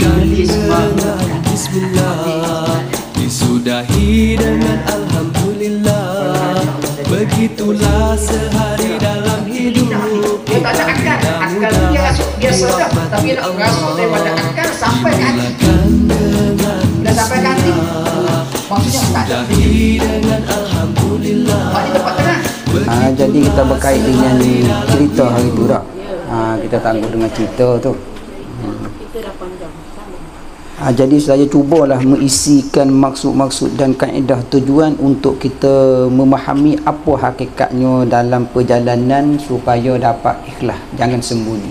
Dimulai dengan Bismillah, disudahi dengan Alhamdulillah. Begitulah sehari dalam hidup. Dia tak ada akal. Akal dia rasuk biasa dah, tapi nak rasuk daripada akal sampai ke hati. Dah sampai ke hati. Maksudnya tak ada. Dengan Alhamdulillah. Pak di tempat tengah. Jadi kita berkait dengan cerita hari tu tak? Kita tangguh dengan cerita tu. Jadi saya cubalah mengisikan maksud-maksud dan kaedah tujuan untuk kita memahami apa hakikatnya dalam perjalanan supaya dapat ikhlas, jangan sembunyi.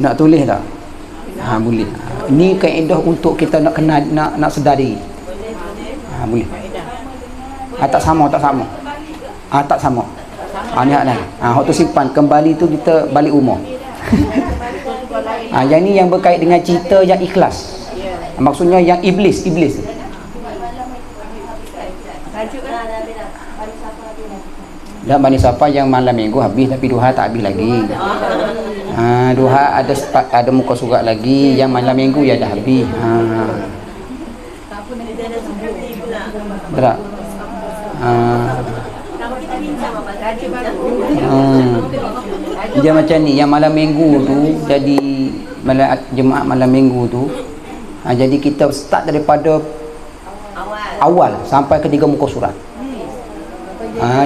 Nak tulis tak? Boleh. Ni kaedah untuk kita nak kenal, nak sedar diri. Boleh. Tak sama. Tak sama. Ni hak lain. Hak tu simpan, kembali tu kita balik rumah. Yang ni yang berkait dengan cerita yang ikhlas. Maksudnya yang iblis. Dan Bani Safa yang malam minggu habis, tapi duha tak habis lagi. Duha ada muka surat lagi, yang malam minggu ya dah habis. Berat. Dia macam ni, yang malam minggu tu jadi jemaah malam minggu tu. Jadi kita start daripada awal sampai ke 3 muka surat.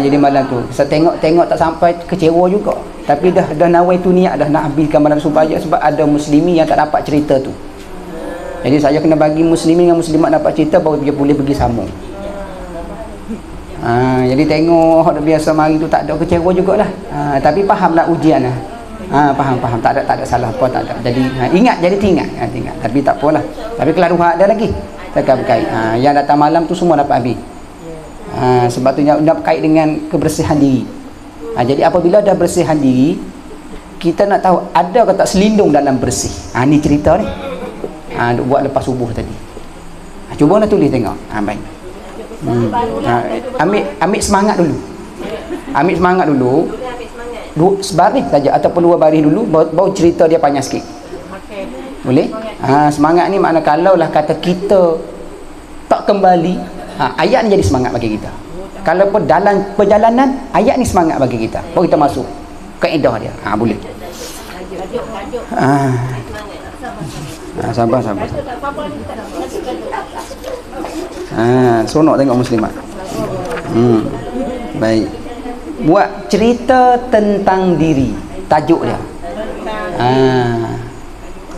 Jadi malam tu saya tengok tak sampai, kecewa juga. Tapi dah nawai tu niat dah nak habiskan malam supaya, sebab ada muslimi yang tak dapat cerita tu. Jadi saya kena bagi muslimin dengan muslimat dapat cerita baru dia boleh pergi sambung. Jadi tengok hak biasa mari tu tak ada, kecewa jugalah. Tapi fahamlah ujian lah. Faham. Tak ada salah apa, tak ada. Jadi ingat, jadi tinggal. Tapi tak apalah. Tapi kelar duha ada lagi. Takkan berkait. Yang datang malam tu semua dapat habis. Sebab tu nak berkait dengan kebersihan diri. Jadi apabila dah bersihkan diri, kita nak tahu ada ke tak selindung dalam bersih. Ni cerita ni. Buat lepas subuh tadi. Cuba nak tulis tengok. Baik. Ambil semangat dulu. Sebaris saja ataupun 2 baris dulu, baru cerita dia panjang sikit. Boleh? Semangat ni makna kalau lah kata kita tak kembali, ayat ni jadi semangat bagi kita. Kalau pun dalam perjalanan, ayat ni semangat bagi kita. Baru kita masuk kaedah dia. Boleh. Sabar. Seronok tengok muslimat. Baik. Buat cerita tentang diri, tajuk dia.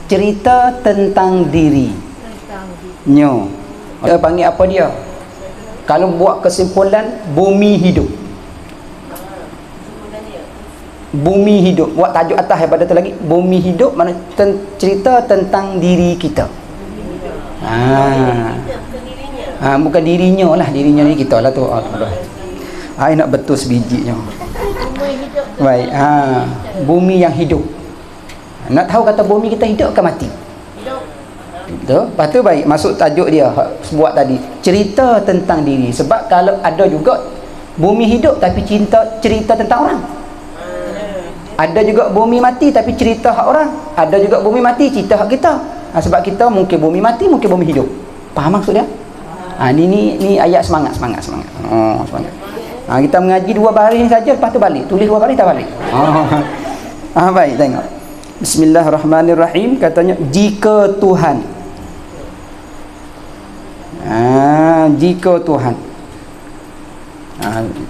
Cerita tentang diri. Nyo. Dia panggil apa dia? Kalau buat kesimpulan, bumi hidup. Buat tajuk atas daripada tu lagi. Bumi hidup mana cerita tentang diri kita. Bukan dirinya lah, dirinya ni kita lah tu. Nak betul sebijinya. Baik. Bumi yang hidup. Nak tahu kata bumi kita hidup ke mati? Betul. Lepas tu baik, masuk tajuk dia buat tadi, cerita tentang diri. Sebab kalau ada juga bumi hidup tapi cerita tentang orang. Ada juga bumi mati tapi cerita hak orang. Ada juga bumi mati cerita hak kita. Sebab kita mungkin bumi mati, mungkin bumi hidup. Faham maksud dia? Ni ayat semangat. Semangat. Kita mengaji 2 baris saja, lepas tu balik. Tulis 2 baris tak balik. Baik, tengok. Bismillahirrahmanirrahim. Katanya jika Tuhan. Jika Tuhan.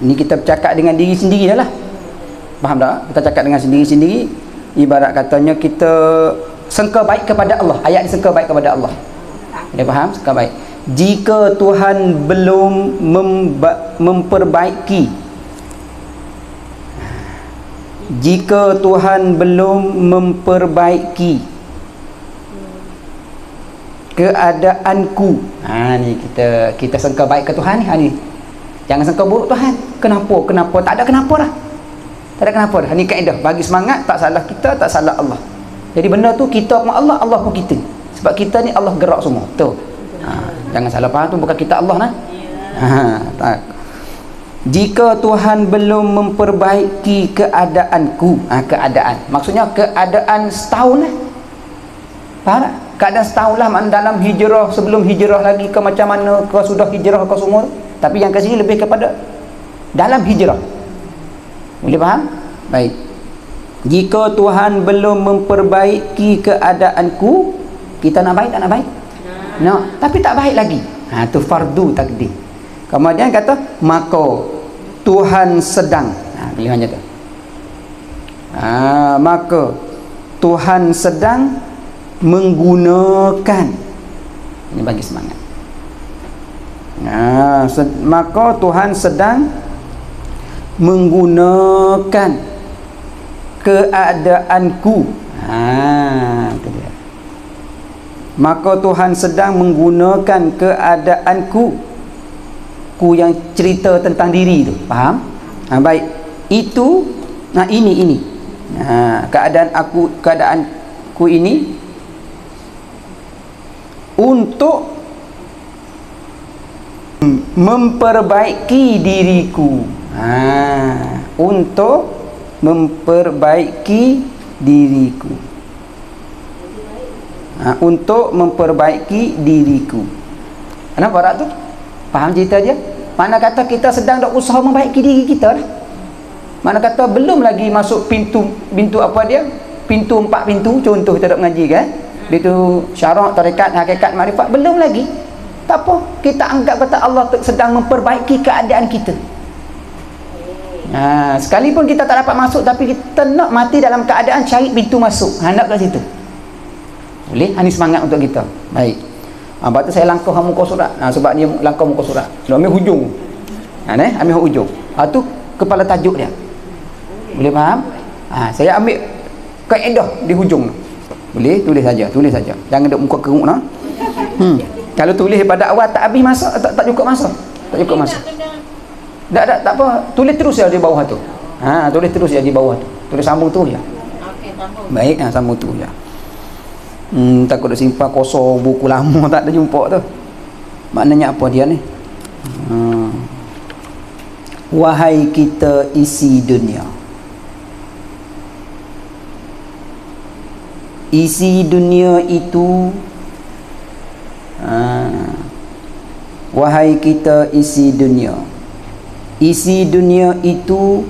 Ni kita bercakap dengan diri sendiri dah lah. Faham tak? Kita cakap dengan sendiri-sendiri. Ibarat katanya kita sangka baik kepada Allah. Ayat ni sangka baik kepada Allah. Dia faham? Sangka baik. Jika Tuhan belum memperbaiki, jika Tuhan belum memperbaiki keadaanku, ni kita sangka baik ke Tuhan ni. Jangan sangka buruk Tuhan. Kenapa? Tak ada kenapa dah. Tak ada kenapa dah. Ni kaedah bagi semangat, tak salah kita, tak salah Allah. Jadi benda tu kita pun Allah, Allah pun kita. Sebab kita ni Allah gerak semua. Jangan salah faham tu, bukan kita Allah nah. Tak. Jika Tuhan belum memperbaiki keadaanku, keadaan maksudnya keadaan setahun lah, faham tak? Keadaan setahun lah, dalam hijrah, sebelum hijrah lagi ke macam mana, ke sudah hijrah ke semua, tapi yang ke sini lebih kepada dalam hijrah. Boleh faham? Baik. Jika Tuhan belum memperbaiki keadaanku, kita nak baik tak nak baik? Nak, tapi tak baik lagi. Tu fardu takdir. Kemudian kata maka Tuhan sedang, pilihannya tu. Maka Tuhan sedang menggunakan, ini bagi semangat. Maka Tuhan sedang menggunakan keadaanku. Itu dia. Maka Tuhan sedang menggunakan keadaanku, ku yang cerita tentang diri tu, faham? Baik, itu ini keadaanku ini untuk memperbaiki diriku, untuk memperbaiki diriku, untuk memperbaiki diriku. Kenapa Arab tu? Faham cerita dia? Mana kata kita sedang dah usaha membaiki diri kita dah. Mana kata belum lagi masuk pintu apa dia? Pintu 4 pintu, contoh kita dah mengaji kan? Itu syarak, tarekat, hakikat, makrifat, belum lagi. Tak apa, kita anggap kata Allah sedang memperbaiki keadaan kita. Sekalipun kita tak dapat masuk, tapi kita nak mati dalam keadaan cari pintu masuk. Nak kat situ. Boleh? Ini semangat untuk kita. Baik. Lepas tu saya langkah muka surat. Sebab dia langkah muka surat. Ambil hujung. Ambil hujung. Tu kepala tajuk dia. Boleh faham? Saya ambil kaedah di hujung. Boleh? Tulis saja. Jangan duk muka keruk nah. Kalau tulis daripada awal tak habis masa, tak cukup masa. Tak apa. Tulis terus ya di bawah tu. Tulis terus ya di bawah tu. Tulis sambung tu ya. Okey, sambung. Baik, sambung tu ya. Takut nak simpan kosong buku lama tak ada jumpa tu. Maknanya apa dia ni? Wahai kita isi dunia. Isi dunia itu, wahai kita isi dunia. Isi dunia itu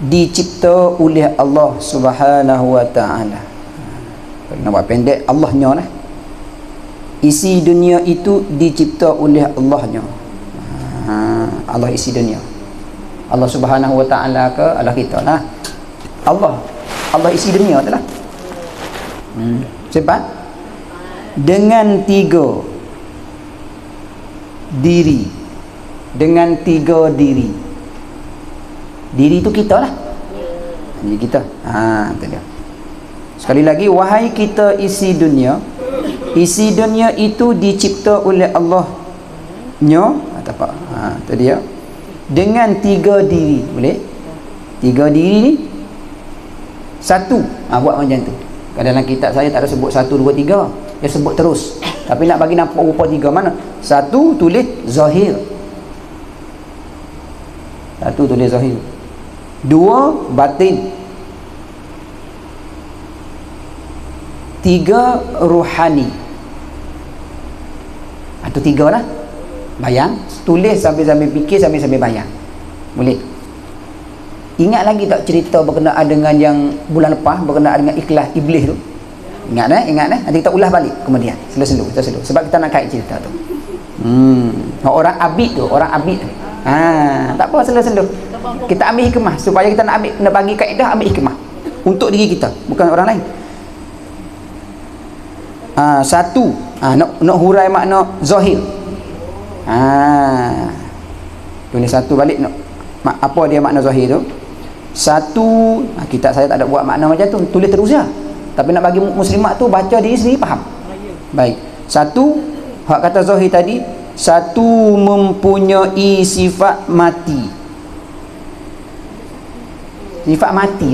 dicipta oleh Allah Subhanahu wa ta'ala. Nampak pendek, Allahnya lah. Isi dunia itu dicipta oleh Allahnya. Allah isi dunia. Allah Subhanahu wa ta'ala ke Allah kita lah. Allah isi dunia tu lah. Sebab dengan 3 diri. Dengan 3 diri. Diri itu kita lah. Diri kita. Itu dia. Sekali lagi, wahai kita isi dunia. Isi dunia itu dicipta oleh Allah-Nya. Apa? Itu dia. Dengan 3 diri. Boleh? 3 diri ni satu. Buat macam tu. Dalam kitab saya tak ada sebut 1, 2, 3. Dia sebut terus. Tapi nak bagi nampak rupa 3 mana? 1 tulis zahir. 1 tulis zahir. 2 batin. 3 ruhani. Itu 3 lah. Bayang. Tulis sambil-sambil fikir, sambil-sambil bayang. Boleh? Ingat lagi tak cerita berkenaan dengan yang bulan lepas, berkenaan dengan ikhlas iblis tu? Ingat Nanti kita ulas balik kemudian. Slow. Sebab kita nak kait cerita tu. Orang abid tu. Tak apa, slow. Kita ambil hikmah. Supaya kita nak bagi kaedah, ambil hikmah. Untuk diri kita, bukan orang lain. 1 nak hurai makna zahir. Tulis 1 balik nak, apa dia makna zahir tu? 1, kitab saya tak ada buat makna macam tu, tulis terus je. Tapi nak bagi muslimat tu baca diri sendiri faham. Baik. 1 hak kata zahir tadi, 1 mempunyai sifat mati. Sifat mati.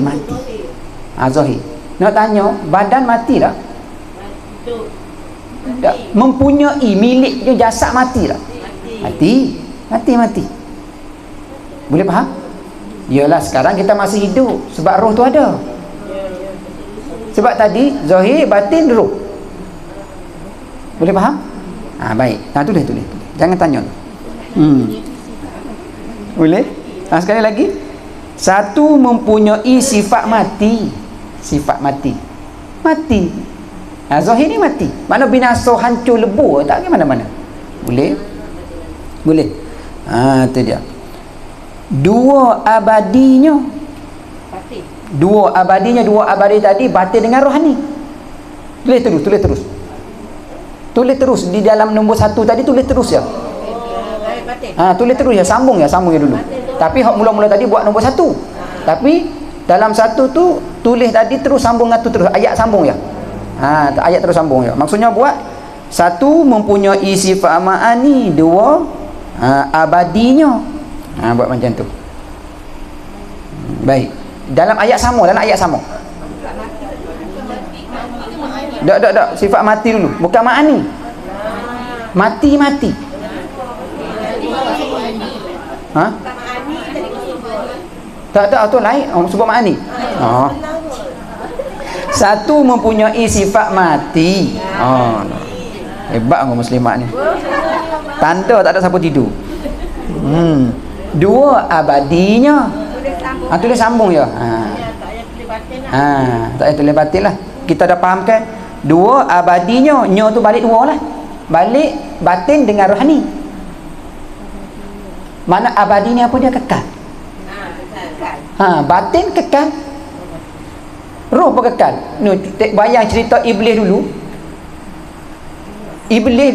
Zahir. Nak tanya, badan mati tak? Tak. Mempunyai miliknya jasad mati tak? Mati. Boleh faham? Yalah, sekarang kita masih hidup sebab roh tu ada. Sebab tadi zahir, batin, roh. Boleh faham? Baik. Tulis. Jangan tanya. Boleh? Sekali lagi. Satu mempunyai sifat mati. Sifat mati. Mati. Zahir ni mati. Mana binasa, hancur, lebur, tak ke mana-mana. Boleh? Boleh. Itu dia. Dua abadinya. Dua abadi tadi batin dengan rohani. Tulis terus di dalam nombor 1 tadi, tulis terus ya. Tulis terus ya, sambung ya dulu. Tapi mula-mula tadi buat nombor 1. Tapi dalam 1 tu tulis tadi terus sambung dengan tu terus, ayat sambung ya. Ayat terus sambung ya. Maksudnya buat 1 mempunyai sifat ma'ani, 2 abadinya. Buat macam tu. Baik. Dalam ayat sama. Tak. Sifat mati dulu. Bukan ma'ani. Mati. Tak, tu lain. Sebut ma'ani. Satu mempunyai sifat mati. Hebat orang muslimat ni. Tanda tak ada siapa tidur. 2 abadinya. Tulis sambung ya. Tak payah tulis batin lah. Kita dah faham kan? 2 abadinya. Nya tu balik 2 lah. Balik batin dengan rohani. Mana abadi ni apa dia? Kekal. Batin kekal. Roh pun kekal. Bayang cerita iblis dulu. Iblis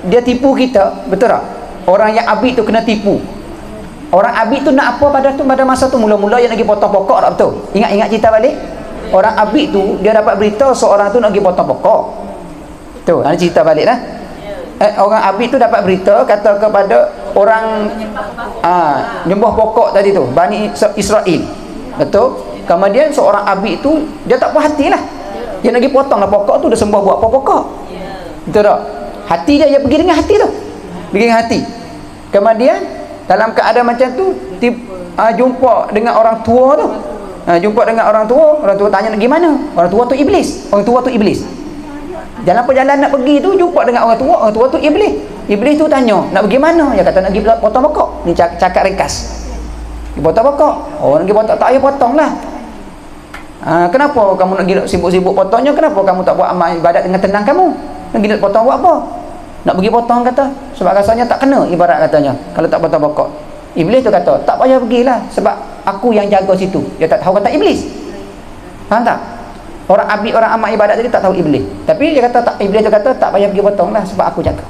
dia tipu kita, betul tak? Orang yang abid tu kena tipu. Orang abid tu nak apa pada masa tu? Mula-mula yang lagi potong pokok, tak betul? Ingat cerita balik. Orang abid tu dia dapat berita seorang tu nak pergi potong pokok. Tu, ada cerita balik lah. Orang abid tu dapat berita, kata kepada orang nyembah pokok tadi tu, Bani Israel. Betul? Kemudian seorang abid tu dia tak puas hati lah. Dia nak pergi potong lah pokok tu, dia sembah buat pokok. Betul tak? Hati dia pergi dengan hati tu. Kemudian dalam keadaan macam tu jumpa dengan orang tua tu. Orang tua tanya nak pergi mana? Orang tua tu iblis. Dalam perjalanan nak pergi tu jumpa dengan orang tua tu iblis. Iblis tu tanya, nak pergi mana? Dia kata nak pergi potong pokok. Ni cakap ringkas. Pergi potong pokok. Nak pergi potong, tak payah potong lah. Kenapa kamu nak pergi sibuk-sibuk potongnya? Kenapa kamu tak buat amal ibadat dengan tenang kamu? Nak pergi potong buat apa? Nak pergi potong kata sebab rasanya tak kena, ibarat katanya kalau tak potong pokok. Iblis tu kata tak payah pergilah sebab aku yang jaga situ. Dia tak tahu kata iblis. Faham tak? Orang abid, orang amal ibadat tadi tak tahu iblis. Tapi dia kata tak, iblis tu kata tak payah pergi potonglah sebab aku jaga.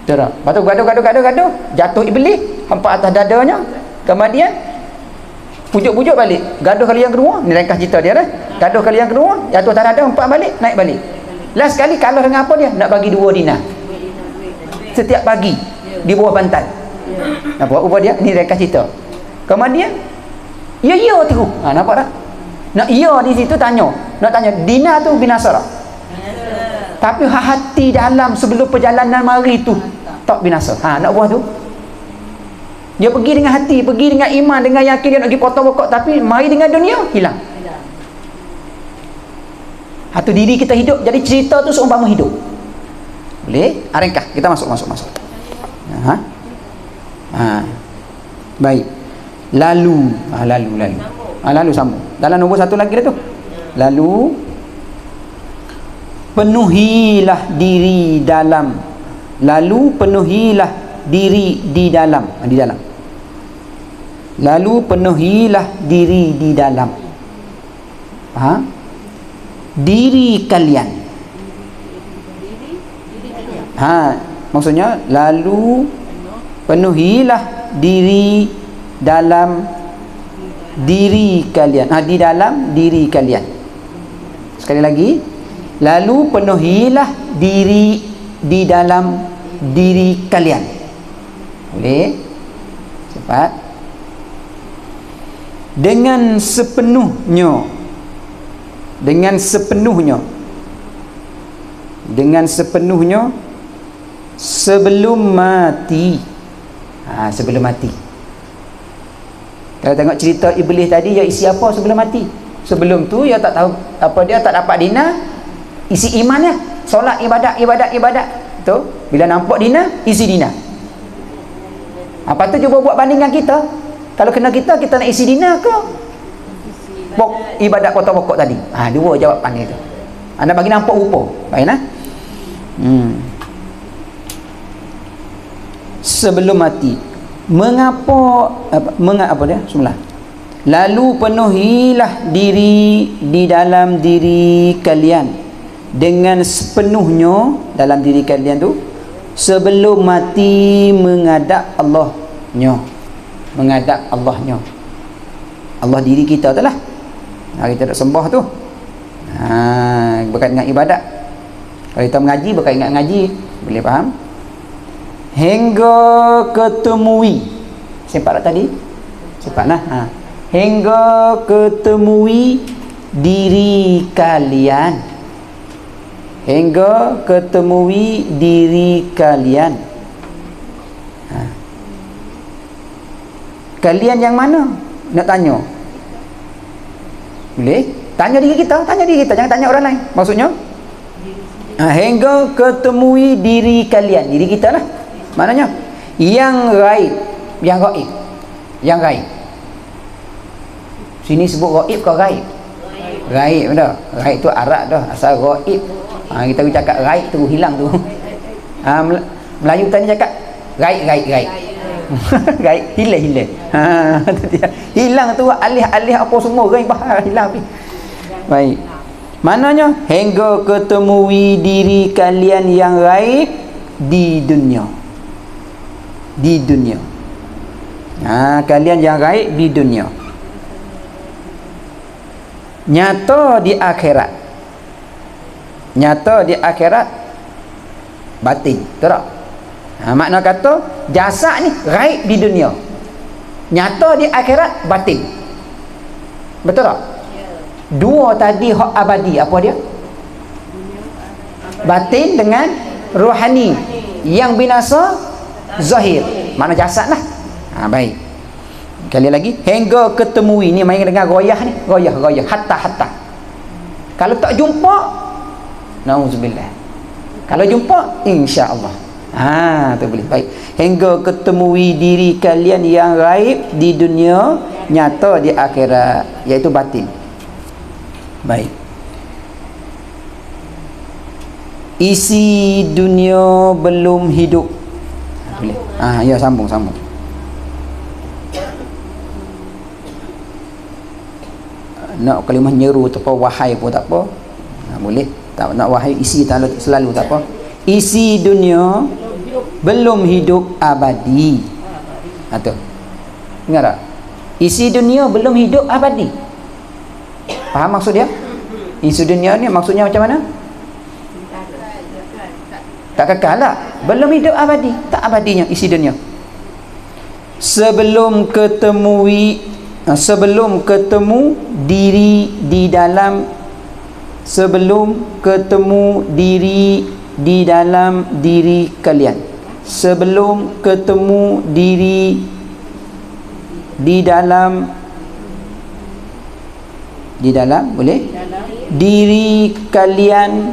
Betul tak? Lepas tu gaduh, jatuh iblis hampa atas dadanya. Kemudian pujuk-pujuk balik. Gaduh kali yang kedua, ni ringkas cerita dia dah. Gaduh kali yang kedua, jatuh atas dada, hampa balik, naik balik. Last sekali kalah dengan apa dia? Nak bagi 2 dinar setiap pagi di bawah bantal. Apa dia? Ni ringkas cerita. Kemudian ya terus. Nampak tak? Nak di situ tanya. Nak tanya dinar tu binasa tak? Tapi hati dalam sebelum perjalanan mari tu tak binasa. Nak buat tu. Dia pergi dengan hati, pergi dengan iman, dengan yakin dia nak pergi potong pokok, tapi mari dengan dunia hilang. Atau diri kita hidup, jadi cerita tu seumpama hidup. Boleh? Ringkas, kita masuk. Baik. Lalu sambung. Dalam nombor 1 lagi dah tu. Lalu penuhilah diri dalam. Lalu penuhilah diri di dalam. Lalu penuhilah diri di dalam. Diri kalian. Maksudnya lalu penuhilah diri dalam diri kalian. Di dalam diri kalian. Sekali lagi, lalu penuhilah diri di dalam diri kalian. Boleh? Cepat. Dengan sepenuhnya sebelum mati. sebelum mati. Kalau tengok cerita iblis tadi, dia isi apa sebelum mati? Sebelum tu dia tak tahu apa, dia tak dapat dina, isi imannya, solat, ibadat. Tu bila nampak dina, isi dina. Apa tu cuba buat bandingkan kita. Kalau kena kita nak isi dina ke ibadat pokok tadi? Dua jawapan dia tu. Anda bagi nampak rupa. Baiklah. Sebelum mati, mengapa dia? Semula. Lalu penuhilah diri di dalam diri kalian dengan sepenuhnya dalam diri kalian tu sebelum mati menghadap Allahnya. Menghadap Allahnya. Allah diri kita tu lah. Kita nak sembah tu. Berkait dengan ibadat. Kalau kita mengaji, berkait dengan ngaji. Boleh faham? Hingga ketemui. Sempat tak tadi? Sempat lah. Hingga ketemui diri kalian. Hingga ketemui diri kalian. Kalian yang mana? Nak tanya. Boleh? Tanya diri kita, jangan tanya orang lain. Maksudnya hingga ketemui diri kalian, diri kita lah. Maknanya yang gaib, yang gaib. Sini sebut gaib ke gaib? Gaib dah. Gaib tu Arab dah, asal gaib. Kita cakap gaib tu hilang tu. Melayu tadi cakap gaib. Gaib hilang. Hilang tu alih apa semua gaib hilang. Baik. Maknanya hingga ketemui diri kalian yang gaib di dunia. Kalian yang gaib di dunia. Nyata di akhirat batin. Betul tak? Makna kata jasad ni gaib di dunia, nyata di akhirat batin. Betul tak? Dua tadi hak abadi, apa dia? Batin dengan rohani. Yang binasa zahir, makna jasad lah. Baik. Kali lagi, hingga ketemui ni main dengan goyah ni, goyah hatta. Kalau tak jumpa, nauzubillah. Kalau jumpa, insya-Allah. Tu boleh. Baik. Hingga ketemui diri kalian yang gaib di dunia, nyata di akhirat, iaitu batin. Baik. Isi dunia belum hidup. Boleh. Ya, sambung. Nak kalimah nyeru atau wahai pun tak apa. Boleh. Tak nak wahai isi selalu tak apa. Isi dunia belum hidup abadi. Tu. Ingat tak? Isi dunia belum hidup abadi. Faham maksud dia? Isi dunia ni maksudnya macam mana? Tak kekal lah. Belum hidup abadi. Tak abadinya isi dunia. Sebelum ketemu diri di dalam diri kalian. Sebelum ketemu diri di dalam boleh? Diri kalian.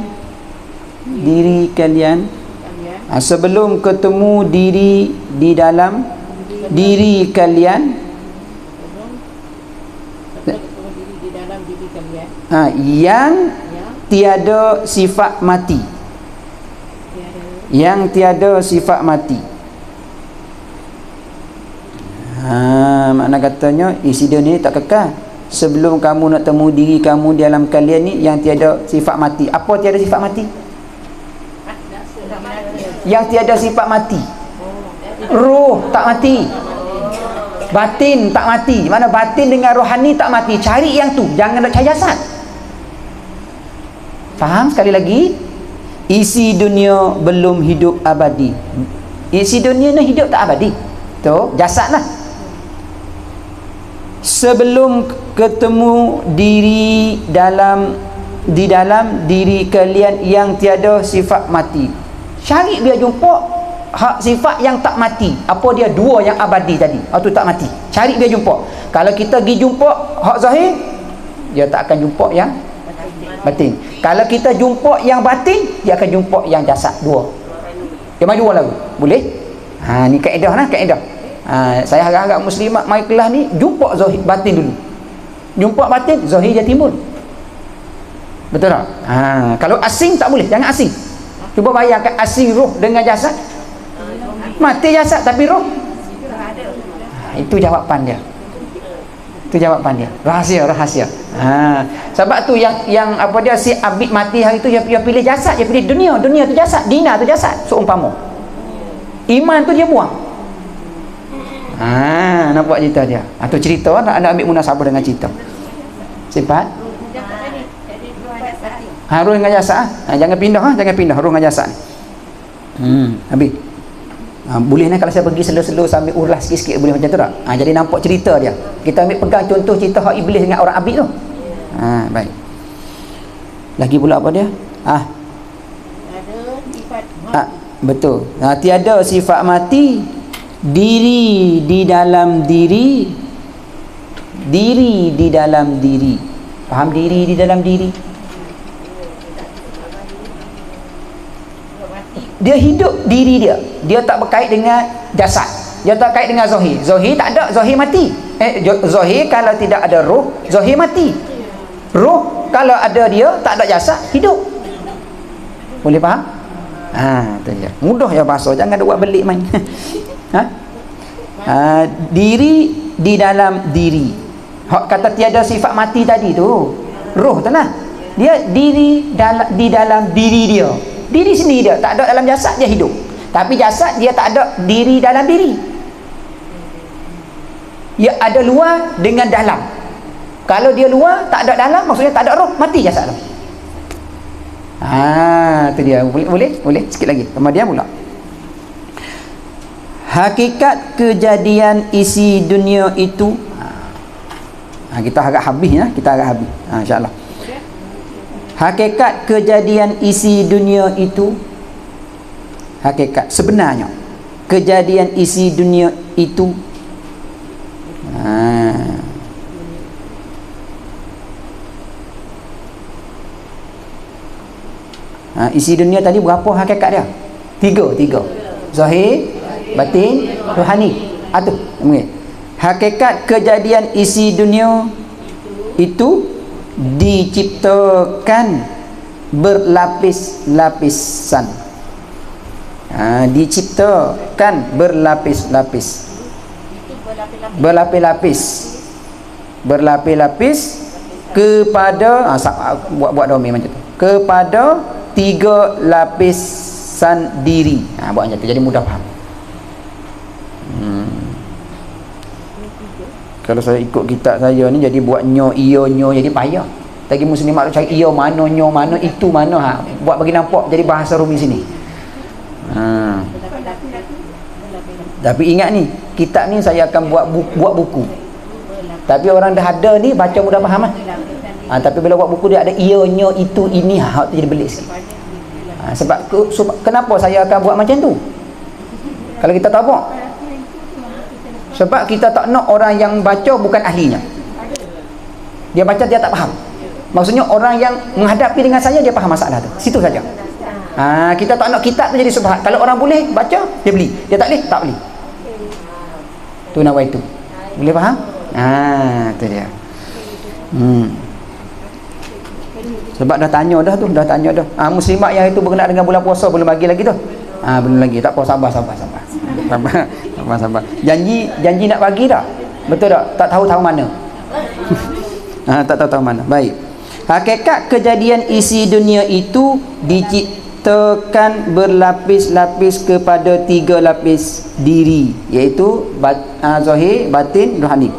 Sebelum ketemu diri di dalam diri kalian, yang tiada sifat mati. Makna katanya isi dunia ni tak kekal. Sebelum kamu nak temu diri kamu dalam kalian ni yang tiada sifat mati. Apa tiada sifat mati? Yang tiada sifat mati. Roh tak mati, batin tak mati. Mana batin dengan rohani tak mati. Cari yang tu, jangan nak cari jasad. Faham? Sekali lagi, isi dunia belum hidup abadi. Isi dunia ni hidup tak abadi. Tu jasad lah. Sebelum ketemu diri di dalam diri kalian yang tiada sifat mati. Cari biar jumpa hak sifat yang tak mati. Apa dia? Dua yang abadi tadi. Itu tak mati. Cari dia jumpa. Kalau kita pergi jumpa hak zahir, dia tak akan jumpa yang batin. Kalau kita jumpa yang batin, dia akan jumpa yang jasad. Dua. Dia main dua lagu. Boleh? Ni kaedah lah, kaedah. Saya harap-harap muslimat mai kelas ni jumpa zahir batin dulu. Jumpa batin, zahir dia timbul. Betul tak? Kalau asing tak boleh, jangan asing. Cuba bayangkan asing roh dengan jasad. Mati jasad tapi roh. Itu jawapan dia. Itu jawapan dia. Rahsia. Sebab tu yang apa dia, si Abid mati hari tu, dia pilih jasad, dia pilih dunia tu jasad, dina tu jasad, seumpama. Iman tu dia buang. Nampak cerita dia. Tu cerita nak ambil munasabah dengan cerita. Sifat roh dengan jasad. Jangan pindah roh dengan jasad. Habis. Boleh nak kalau saya pergi slow-slow sambil ulas sikit-sikit, boleh macam tu tak? Jadi nampak cerita dia. Kita ambil pegang contoh cerita hak iblis dengan orang abid tu. Baik. Lagi pula apa dia? Ada sifat betul. Tiada sifat mati. Diri di dalam diri. Diri di dalam diri. Faham diri di dalam diri? Dia hidup diri dia. Dia tak berkait dengan jasad. Dia tak kait dengan zahir. Zahir tak ada, zahir mati. Zahir kalau tidak ada roh, zahir mati. Roh kalau ada dia, tak ada jasad, hidup. Boleh faham? Tu je. Mudah ya bahasa, jangan buat belik main. Diri di dalam diri. Hak kata tiada sifat mati tadi tu, roh tu lah. Dia diri di dalam diri dia. Diri sendiri dia, tak ada dalam jasad, dia hidup. Tapi jasad dia tak ada diri dalam diri. Dia ada luar dengan dalam. Kalau dia luar, tak ada dalam, maksudnya tak ada roh, mati jasad tu. Tu dia. Boleh sikit lagi. Kemudian pula, hakikat kejadian isi dunia itu. Kita harap habis ya, insya-Allah. Hakikat kejadian isi dunia itu, hakikat sebenarnya kejadian isi dunia itu, isi dunia tadi berapa hakikat dia? Tiga. Zahir, batin, rohani. Hakikat kejadian isi dunia itu diciptakan berlapis-lapisan. Diciptakan berlapis-lapis kepada buat domain macam tu, kepada 3 lapisan diri. Buat macam tu jadi mudah faham. Kalau saya ikut kitab saya ni, jadi buat nyo jadi payah. Lagi muslimat tu cari iyo mana, nyo mana, itu mana, buat bagi nampak jadi bahasa Rumi sini. Tapi ingat ni, kitab ni saya akan buat buku. Tapi orang dah ada ni baca mudah faham tapi bila buat buku dia ada iyo, nyo, itu, ini, tu jadi belik sikit. Sebab kenapa saya akan buat macam tu? Kalau kita tahu apa? Sebab kita tak nak orang yang baca bukan ahlinya. Dia baca dia tak faham. Maksudnya orang yang menghadapi dengan saya dia faham masalah tu. Situ saja. Kita tak nak kitab tu jadi subhat. Kalau orang boleh baca, dia beli. Dia tak boleh, tak beli. Tu nak buat itu. Boleh faham? Tu dia. Sebab dah tanya dah. Muslimat yang itu berkenaan dengan bulan puasa belum bagi lagi tu. Belum lagi. Tak apa, sabar. Janji nak bagi tak? Betul tak? Tak tahu mana. Tak tahu mana. Baik. Hakikat kejadian isi dunia itu diciptakan berlapis-lapis kepada 3 lapis diri, iaitu zahir, batin, rohani.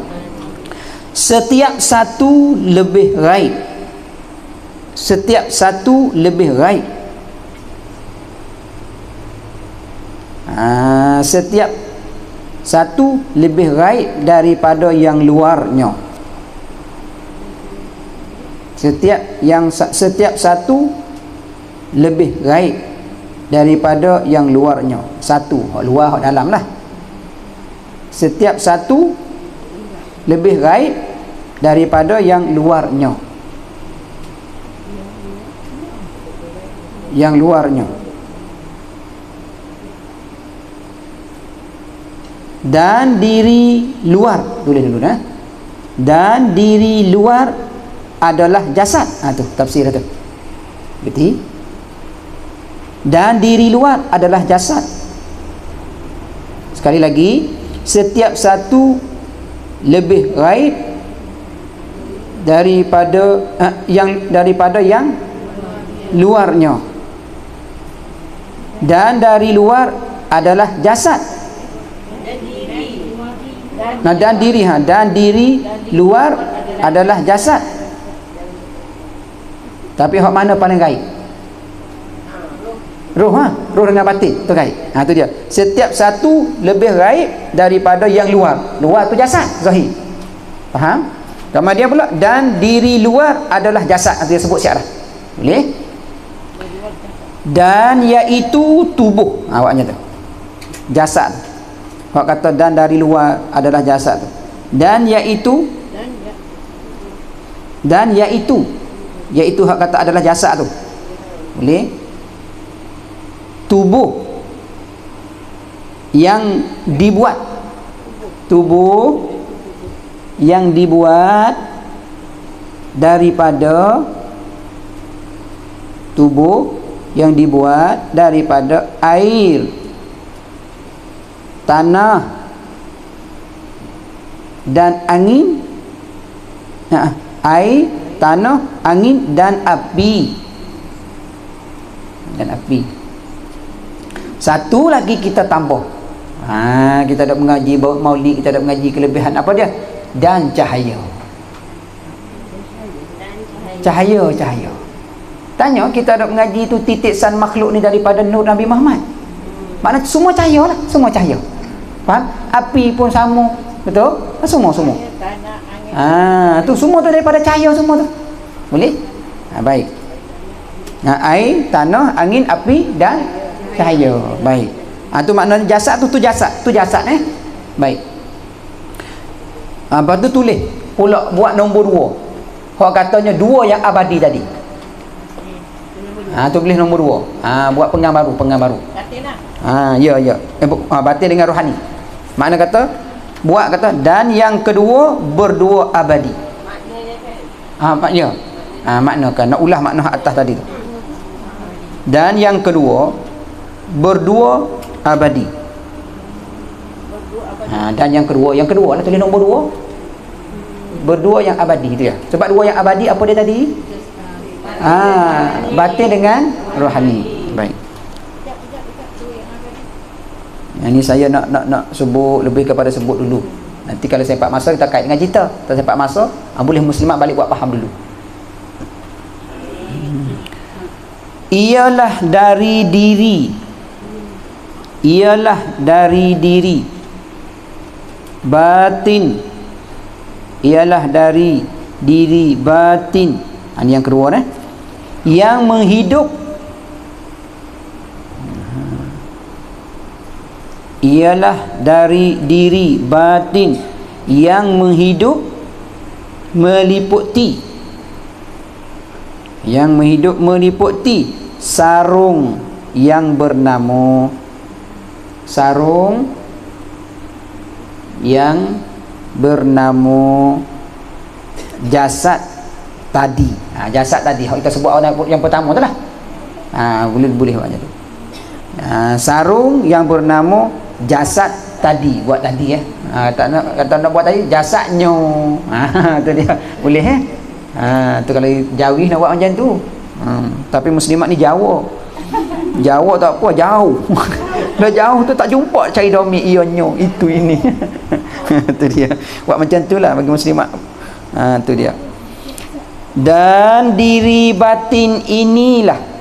Setiap satu lebih gaib. Setiap satu lebih gaib daripada yang luarnya. Setiap satu lebih gaib daripada yang luarnya. Satu hak luar, hak dalam lah. Setiap satu lebih gaib daripada yang luarnya. Yang luarnya. Dan diri luar, tulis dulu dah. Dan diri luar adalah jasad. Tu tafsir tu. Betul? Dan diri luar adalah jasad. Sekali lagi, setiap satu lebih gaib daripada yang luarnya. Dan dari luar adalah jasad. Dan diri luar adalah jasad. Tapi hak mana paling gaib? Roh, roh dengan batin tu gaib. Tu dia. Setiap satu lebih gaib daripada yang luar. Luar tu jasad, zahir. Faham? Kemudian pula dan diri luar adalah jasad. Dia sebut siap dah. Boleh? Dan iaitu tubuh. Awaknya tu. Jasad. Hak kata dan dari luar adalah jasad tu. Dan iaitu hak kata adalah jasad tu. Boleh? Tubuh yang dibuat daripada air, tanah dan angin. Air, tanah, angin dan api. Satu lagi kita tambah. Kita dah mengaji maulid, kita dah mengaji kelebihan apa dia? Dan cahaya. Cahaya. Tanya, kita dah mengaji tu titisan makhluk ni daripada nur Nabi Muhammad. Maknanya semua cahaya lah, semua cahaya. Faham? Api pun sama, betul? Semua. Tu semua tu daripada cahaya semua tu. Boleh? Baik. Air, tanah, angin, api dan cahaya. Baik. Tu maknanya jasad tu jasad. Tu jasad Baik. Lepas tu tulis pula buat nombor 2. Hak katanya 2 yang abadi tadi. Tu tulis nombor 2. Buat pengang baru. Ya. Batin dengan rohani. Makna kata buat kata dan yang kedua berdua abadi. Makna kan nak ulah makna atas tadi tu. Dan yang kedua berdua abadi. Dan yang kedua lah tulis nombor 2. Berdua yang abadi tu ya. Sebab 2 yang abadi apa dia tadi? Batin dengan rohani. Baik. Yang ni saya nak sebut lebih kepada sebut dulu. Nanti kalau sempat masa kita kait dengan cerita. Kalau sempat masa, boleh muslimat balik buat faham dulu. Ialah dari diri batin. Ialah dari diri batin. Ini yang kedua yang menghidup. Ialah dari diri batin yang menghidup meliputi sarung yang bernama jasad tadi. Jasad tadi kita sebut yang pertama tu lah. Boleh macam tu. Sarung yang bernama jasad tadi. Buat tadi kata nak buat tadi jasadnya. Tu dia. Boleh tu kalau Jawi nak buat macam tu. Tapi muslimat ni Jawa tak apa, jauh. Dah jauh tu tak jumpa cari domi ionyo itu ini. Tu dia. Buat macam tu lah bagi muslimat. Tu dia. Dan diri batin inilah.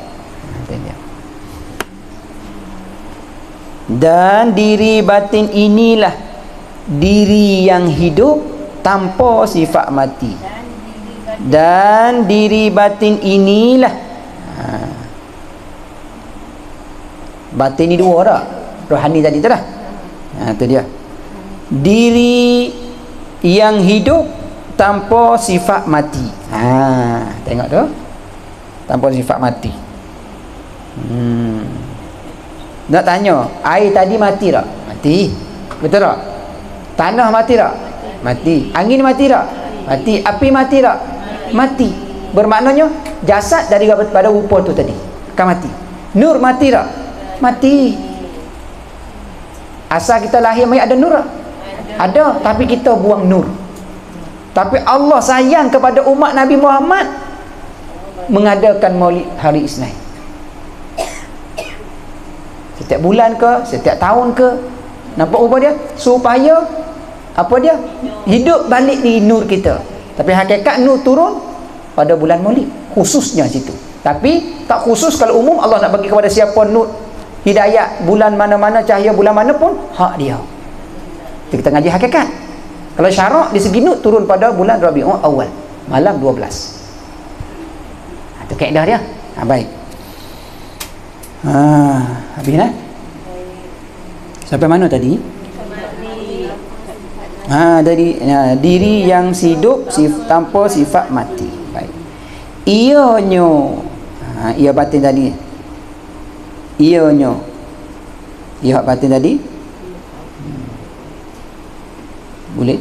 Dan diri batin inilah diri yang hidup tanpa sifat mati. Dan diri batin inilah Batin ni dua dah. Rohani tadi tu dah. Tu dia. Diri yang hidup tanpa sifat mati. Tengok tu. Tanpa sifat mati. Nak tanya, air tadi mati tak? Mati. Betul tak? Tanah mati tak? Mati. Angin mati tak? Mati. Api mati tak? Mati. Bermaknanya jasad daripada rupa tu tadi akan mati. Nur mati tak? Mati. Asal kita lahir mai ada nur tak? Ada, tapi kita buang nur. Tapi Allah sayang kepada umat Nabi Muhammad mengadakan Maulid hari Isnin. Setiap bulan ke, setiap tahun ke. Nampak apa dia? Supaya apa dia? Hidup balik di nur kita. Tapi hakikat nur turun pada bulan Maulid, khususnya situ. Tapi tak khusus kalau umum Allah nak bagi kepada siapa nur hidayah bulan mana-mana, cahaya bulan mana pun hak dia. Itu kita ngaji hakikat. Kalau syarak di segi nur turun pada bulan Rabiul Awal, malam 12. Itu kaedah dia. Baik. Habis dah? Sampai mana tadi? Diri yang hidup tanpa sifat mati. Baik. Ianya ia batin tadi. Ianya ia batin tadi. Boleh?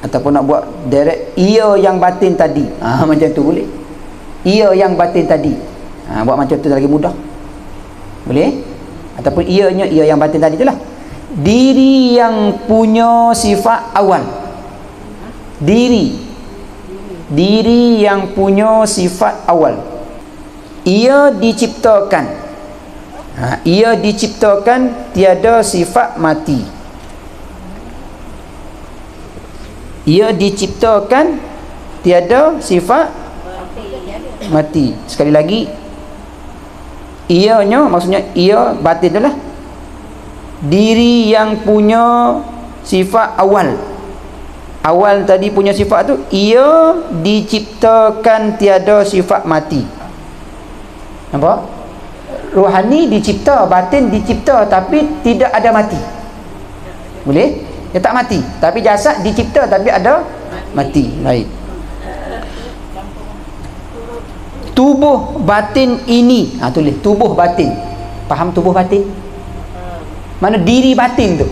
Ataupun nak buat direct ia yang batin tadi. Macam tu boleh. Ia yang batin tadi. Buat macam tu lagi mudah. Boleh? Ataupun ianya ia yang batin tadi itulah. Diri yang punya sifat awal. Diri yang punya sifat awal. Ia diciptakan. Ia diciptakan tiada sifat mati. Ia diciptakan tiada sifat mati. Sekali lagi, ianya maksudnya ia batin itulah. Diri yang punya sifat awal. Awal tadi punya sifat tu, ia diciptakan tiada sifat mati. Nampak? Rohani dicipta, batin dicipta, tapi tidak ada mati. Boleh? Dia tak mati. Tapi jasad dicipta tapi ada mati. Baik. Tubuh batin ini, tulis tubuh batin. Faham tubuh batin? Mana diri batin tu?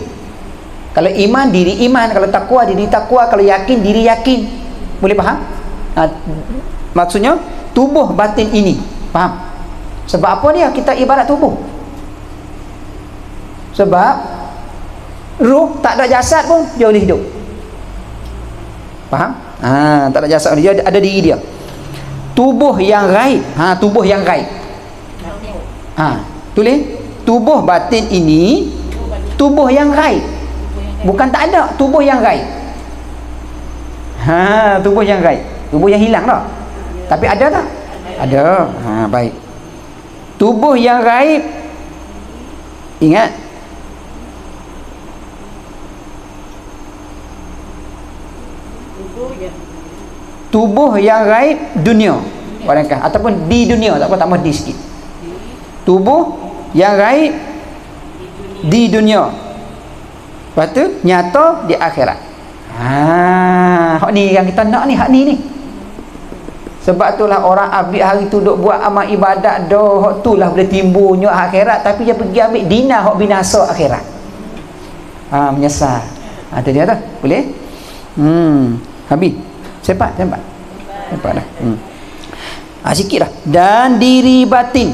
Kalau iman, diri iman. Kalau takwa, diri takwa. Kalau yakin, diri yakin. Boleh faham? Maksudnya tubuh batin ini. Faham? Sebab apa dia kita ibarat tubuh? Sebab ruh tak ada jasad pun dia boleh hidup. Faham? Tak ada jasad, dia ada diri dia. Tubuh yang gaib. Tubuh yang gaib. Tulis tubuh batin ini tubuh yang gaib. Bukan tak ada, tubuh yang gaib. Tubuh yang gaib. Tubuh yang hilang dah. Tapi ada tak? Ada. Baik. Tubuh yang gaib. Ingat. Tubuh yang gaib dunia. Barangkali ataupun di dunia, tak apa, tambah di sikit. Tubuh yang gaib di dunia. Lepas tu nyata di akhirat. Hak ni yang kita nak ni, hak ni. Sebab itulah orang abid hari tu duk buat amal ibadat dah, hak tu lah boleh timbulnya akhirat, tapi dia pergi ambil dina hak binasa akhirat. Menyesal. Tu dia tu. Boleh? Habis. Sempat dah. Sikit dah. Dan diri batin.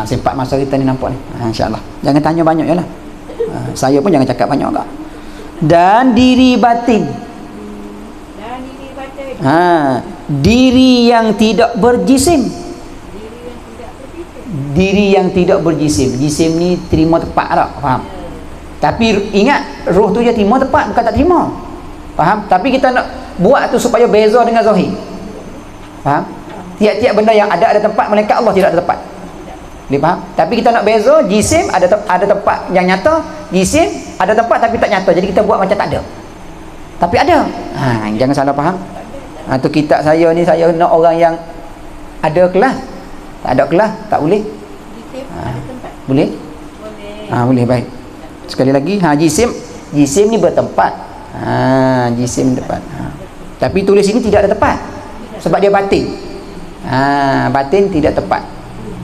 Sempat masa kita ni nampak ni. InsyaAllah. Jangan tanya banyak je lah. Saya pun jangan cakap banyak tak. Dan diri batin. Diri yang tidak berjisim. Diri yang tidak berjisim. Jisim ni terima tepat tak? Faham? Tapi ingat, roh tu dia terima tepat, bukan tak terima. Faham? Tapi kita nak buat tu supaya beza dengan zahir. Faham? Tiap-tiap benda yang ada tempat, malaikat Allah tidak ada tempat. Boleh faham? Tapi kita nak beza, jisim ada tempat yang nyata, jisim ada tempat tapi tak nyata. Jadi kita buat macam tak ada. Tapi ada. Jangan salah faham. Tu kitab saya ni, saya nak orang yang ada kelas. Tak ada kelas tak boleh. Jisim ada tempat. Boleh? Boleh, baik. Sekali lagi, jisim ni bertempat. Jisim tempat. Tapi tulis ini tidak ada tempat. Sebab dia batin. Batin tidak tepat.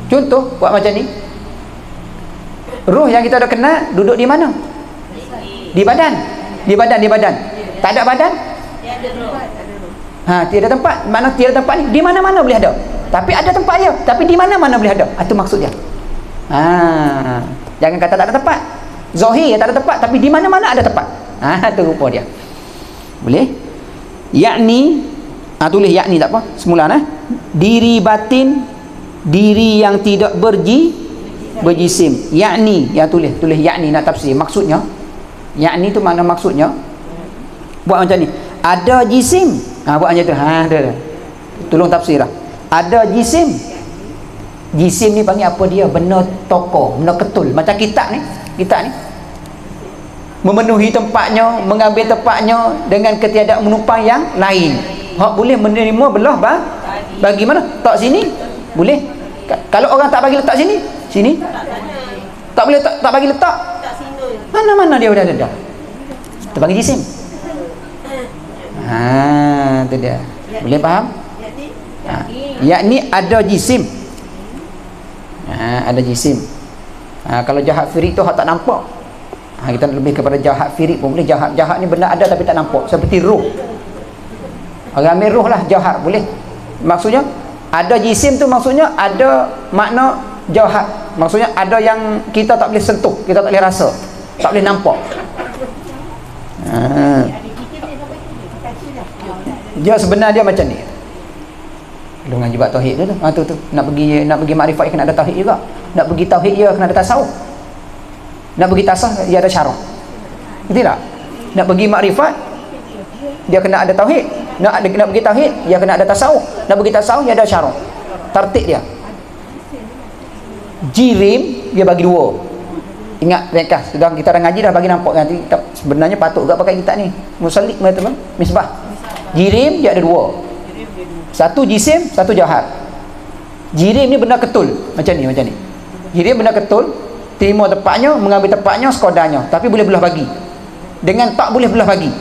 Contoh, buat macam ni. Ruh yang kita dah kenal duduk di mana? Di badan. Di badan. Tak ada badan? Tiada tempat. Mana tiada tempat ni? Di mana-mana boleh ada. Tapi ada tempat dia. Tapi di mana-mana boleh ada. Itu maksud dia. Jangan kata tak ada tempat. Zahir tak ada tempat, tapi di mana-mana ada tempat. Itu rupa dia. Boleh? Yakni, tulis yakni tak apa. Semula diri batin, diri yang tidak berjisim. Yakni, ya tulis yakni nak tafsir. Maksudnya, yakni tu mana maksudnya? Buat macam ni. Ada jisim. Buat macam tu. Tolong tafsir lah. Ada jisim. Jisim ni panggil apa dia? Benda tokoh, benda ketul. Macam kitab ni memenuhi tempatnya, mengambil tempatnya dengan ketiadaan menumpang yang lain. Hak boleh menerima belah bagi mana? Tak sini boleh. Kalau orang tak bagi letak sini tak boleh, tak bagi letak mana-mana dia boleh ada. Itu panggil jisim. Itu dia. Boleh faham? Yakni ada jisim. Ada jisim. Kalau jahat firik tu hak tak nampak. Kita lebih kepada jahat firik pun boleh. Jahat ni benda ada tapi tak nampak. Seperti roh. Orang ambil roh lah jahat boleh. Maksudnya ada jisim tu maksudnya ada makna jahat. Maksudnya ada yang kita tak boleh sentuh, kita tak boleh rasa, tak boleh nampak. Dia sebenarnya dia macam ni. Lu ngaji bab tauhid tu. Tu nak pergi makrifat kena ada tauhid juga. Nak pergi tauhid dia kena ada tasawuf. Nak pergi tasawuf dia ada syarak. Betul tak? Nak pergi makrifat dia kena ada tauhid. Nak pergi tauhid dia kena ada tasawuf. Nak pergi tasawuf dia ada syarak. Tertib dia. Jirim dia bagi dua. Ingat ringkas. Sudah kita dah ngaji dah bagi nampak nanti sebenarnya patut juga pakai kitab ni. Musalik teman misbah. Jirim dia ada dua. Satu jisim, satu jahat. Jirim ni benda ketul. Macam ni. Jirim benda ketul, terima tempatnya, mengambil tempatnya sekodarnya, tapi boleh belah bagi. Dengan tak boleh belah bagi.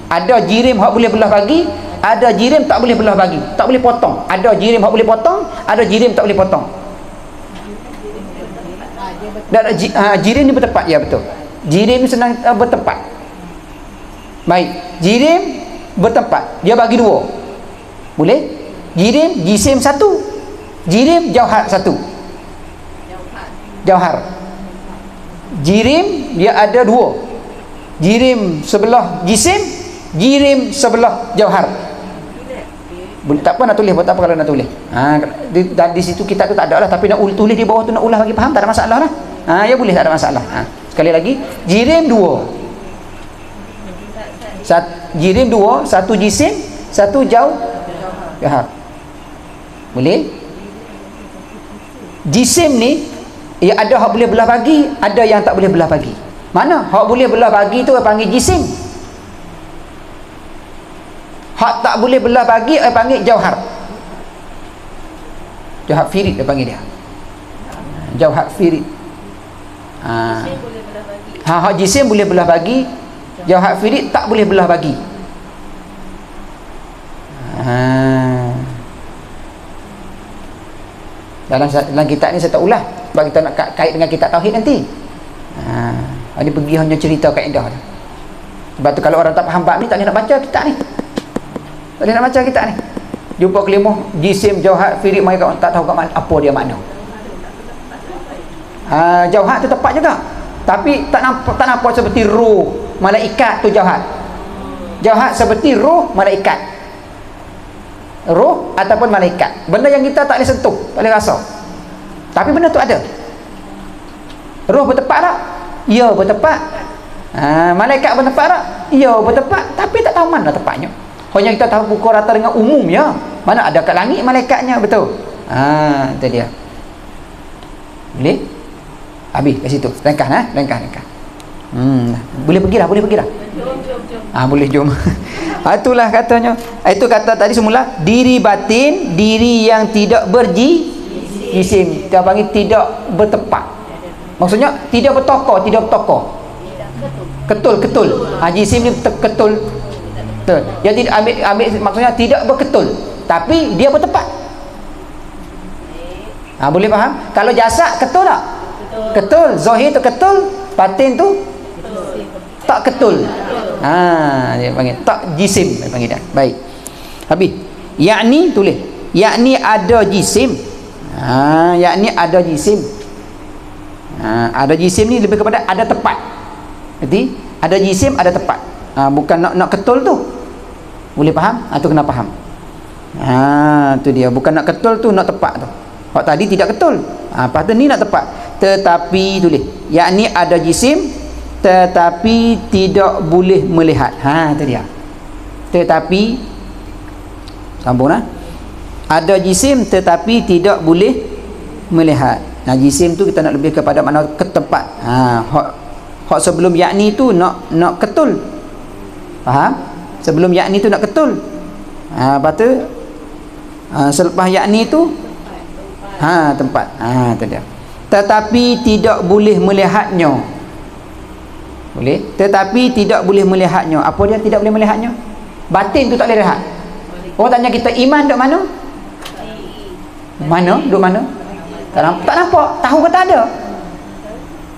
Ada jirim hak boleh belah bagi, ada jirim tak boleh belah bagi. Tak boleh potong. Ada jirim hak boleh potong, ada jirim tak boleh potong. Dan jirim ni bertempat, ya betul. Jirim ni senang bertempat. Baik, jirim bertempat. Dia bagi dua. Boleh? Jirim, jisim satu. Jirim, jauhar satu. Jauhar. Jirim, dia ada dua. Jirim sebelah jisim, jirim sebelah jauhar. Boleh, tak apa nak tulis, buat apa kalau nak tulis. Di situ kita tu tak ada lah, tapi nak tulis di bawah tu nak ulah bagi faham, tak ada masalah lah. Ya boleh, tak ada masalah. Sekali lagi, jirim dua. Jirim dua, satu jisim, satu jauhar. Boleh? Jisim ni ya ada hak boleh belah bagi, ada yang tak boleh belah bagi. Mana hak boleh belah bagi tu panggil jisim. Hak tak boleh belah bagi panggil jauhar. Jauhar firid dia panggil dia. Jauhar firid. Hak jisim boleh belah bagi, jauhar firid tak boleh belah bagi. Dalam kitab ni saya tak ulah sebab kita nak kait dengan kitab tauhid nanti. Dia pergi hanya cerita kaedah. Sebab tu kalau orang tak faham bab ni tak boleh nak baca kitab ni. Tak boleh nak baca kitab ni. Jumpa kelimah jisim, jauhar, firid, mereka tak tahu kat mana apa dia makna. Jauhar tu tepat juga. Tapi tak nampak seperti roh malaikat tu jauhar. Jauhar seperti roh malaikat. Roh ataupun malaikat, benda yang kita tak boleh sentuh, tak boleh rasa, tapi benda tu ada. Roh bertempat tak? Ya bertempat. Malaikat bertempat tak? Ya bertempat, tapi tak tahu mana tempatnya. Hanya kita tahu pukul rata dengan umum ya. Mana ada kat langit malaikatnya, betul. Itu dia. Boleh? Habis kat situ. Ringkas ringkas. Boleh pergi dah. Boleh jom. Itulah katanya. Itu kata tadi semula, diri batin, diri yang tidak berjisim. Kita panggil tidak bertempat. Maksudnya tidak bertokor, tidak bertokor. Ketul. Jisim ni ketul. Betul. Dia tidak ambil maksudnya tidak berketul, tapi dia bertepat. Boleh faham? Kalau jasad ketul tak? Ketul. Zahir tu ketul, batin tu tak ketul. Dia panggil tak jisim, dia panggil dah. Baik. Habis. Yakni tulis. Yakni ada jisim. Yakni ada jisim. Ada jisim ni lebih kepada ada tepat. Berarti ada jisim, ada tepat. Bukan nak ketul tu. Boleh faham? Tu kena faham. Tu dia. Bukan nak ketul tu, nak tepat tu. Hak tadi tidak ketul. Lepas tu ni nak tepat. Tetapi tulis. Yakni ada jisim tetapi tidak boleh melihat. Tu dia. Tetapi sambung lah. Ada jisim tetapi tidak boleh melihat. Jisim tu kita nak lebih kepada makna ke tempat. Hak sebelum yakni tu nak ketul. Faham? Sebelum yakni tu nak ketul. Lepas tu selepas yakni tu tempat. Tu dia. Tetapi tidak boleh melihatnya. Boleh? Tetapi tidak boleh melihatnya. Apa dia tidak boleh melihatnya? Batin tu tak boleh lihat. Orang tanya kita, iman duk mana? Mana? Duk mana? Tak nampak. Tahu kata ada.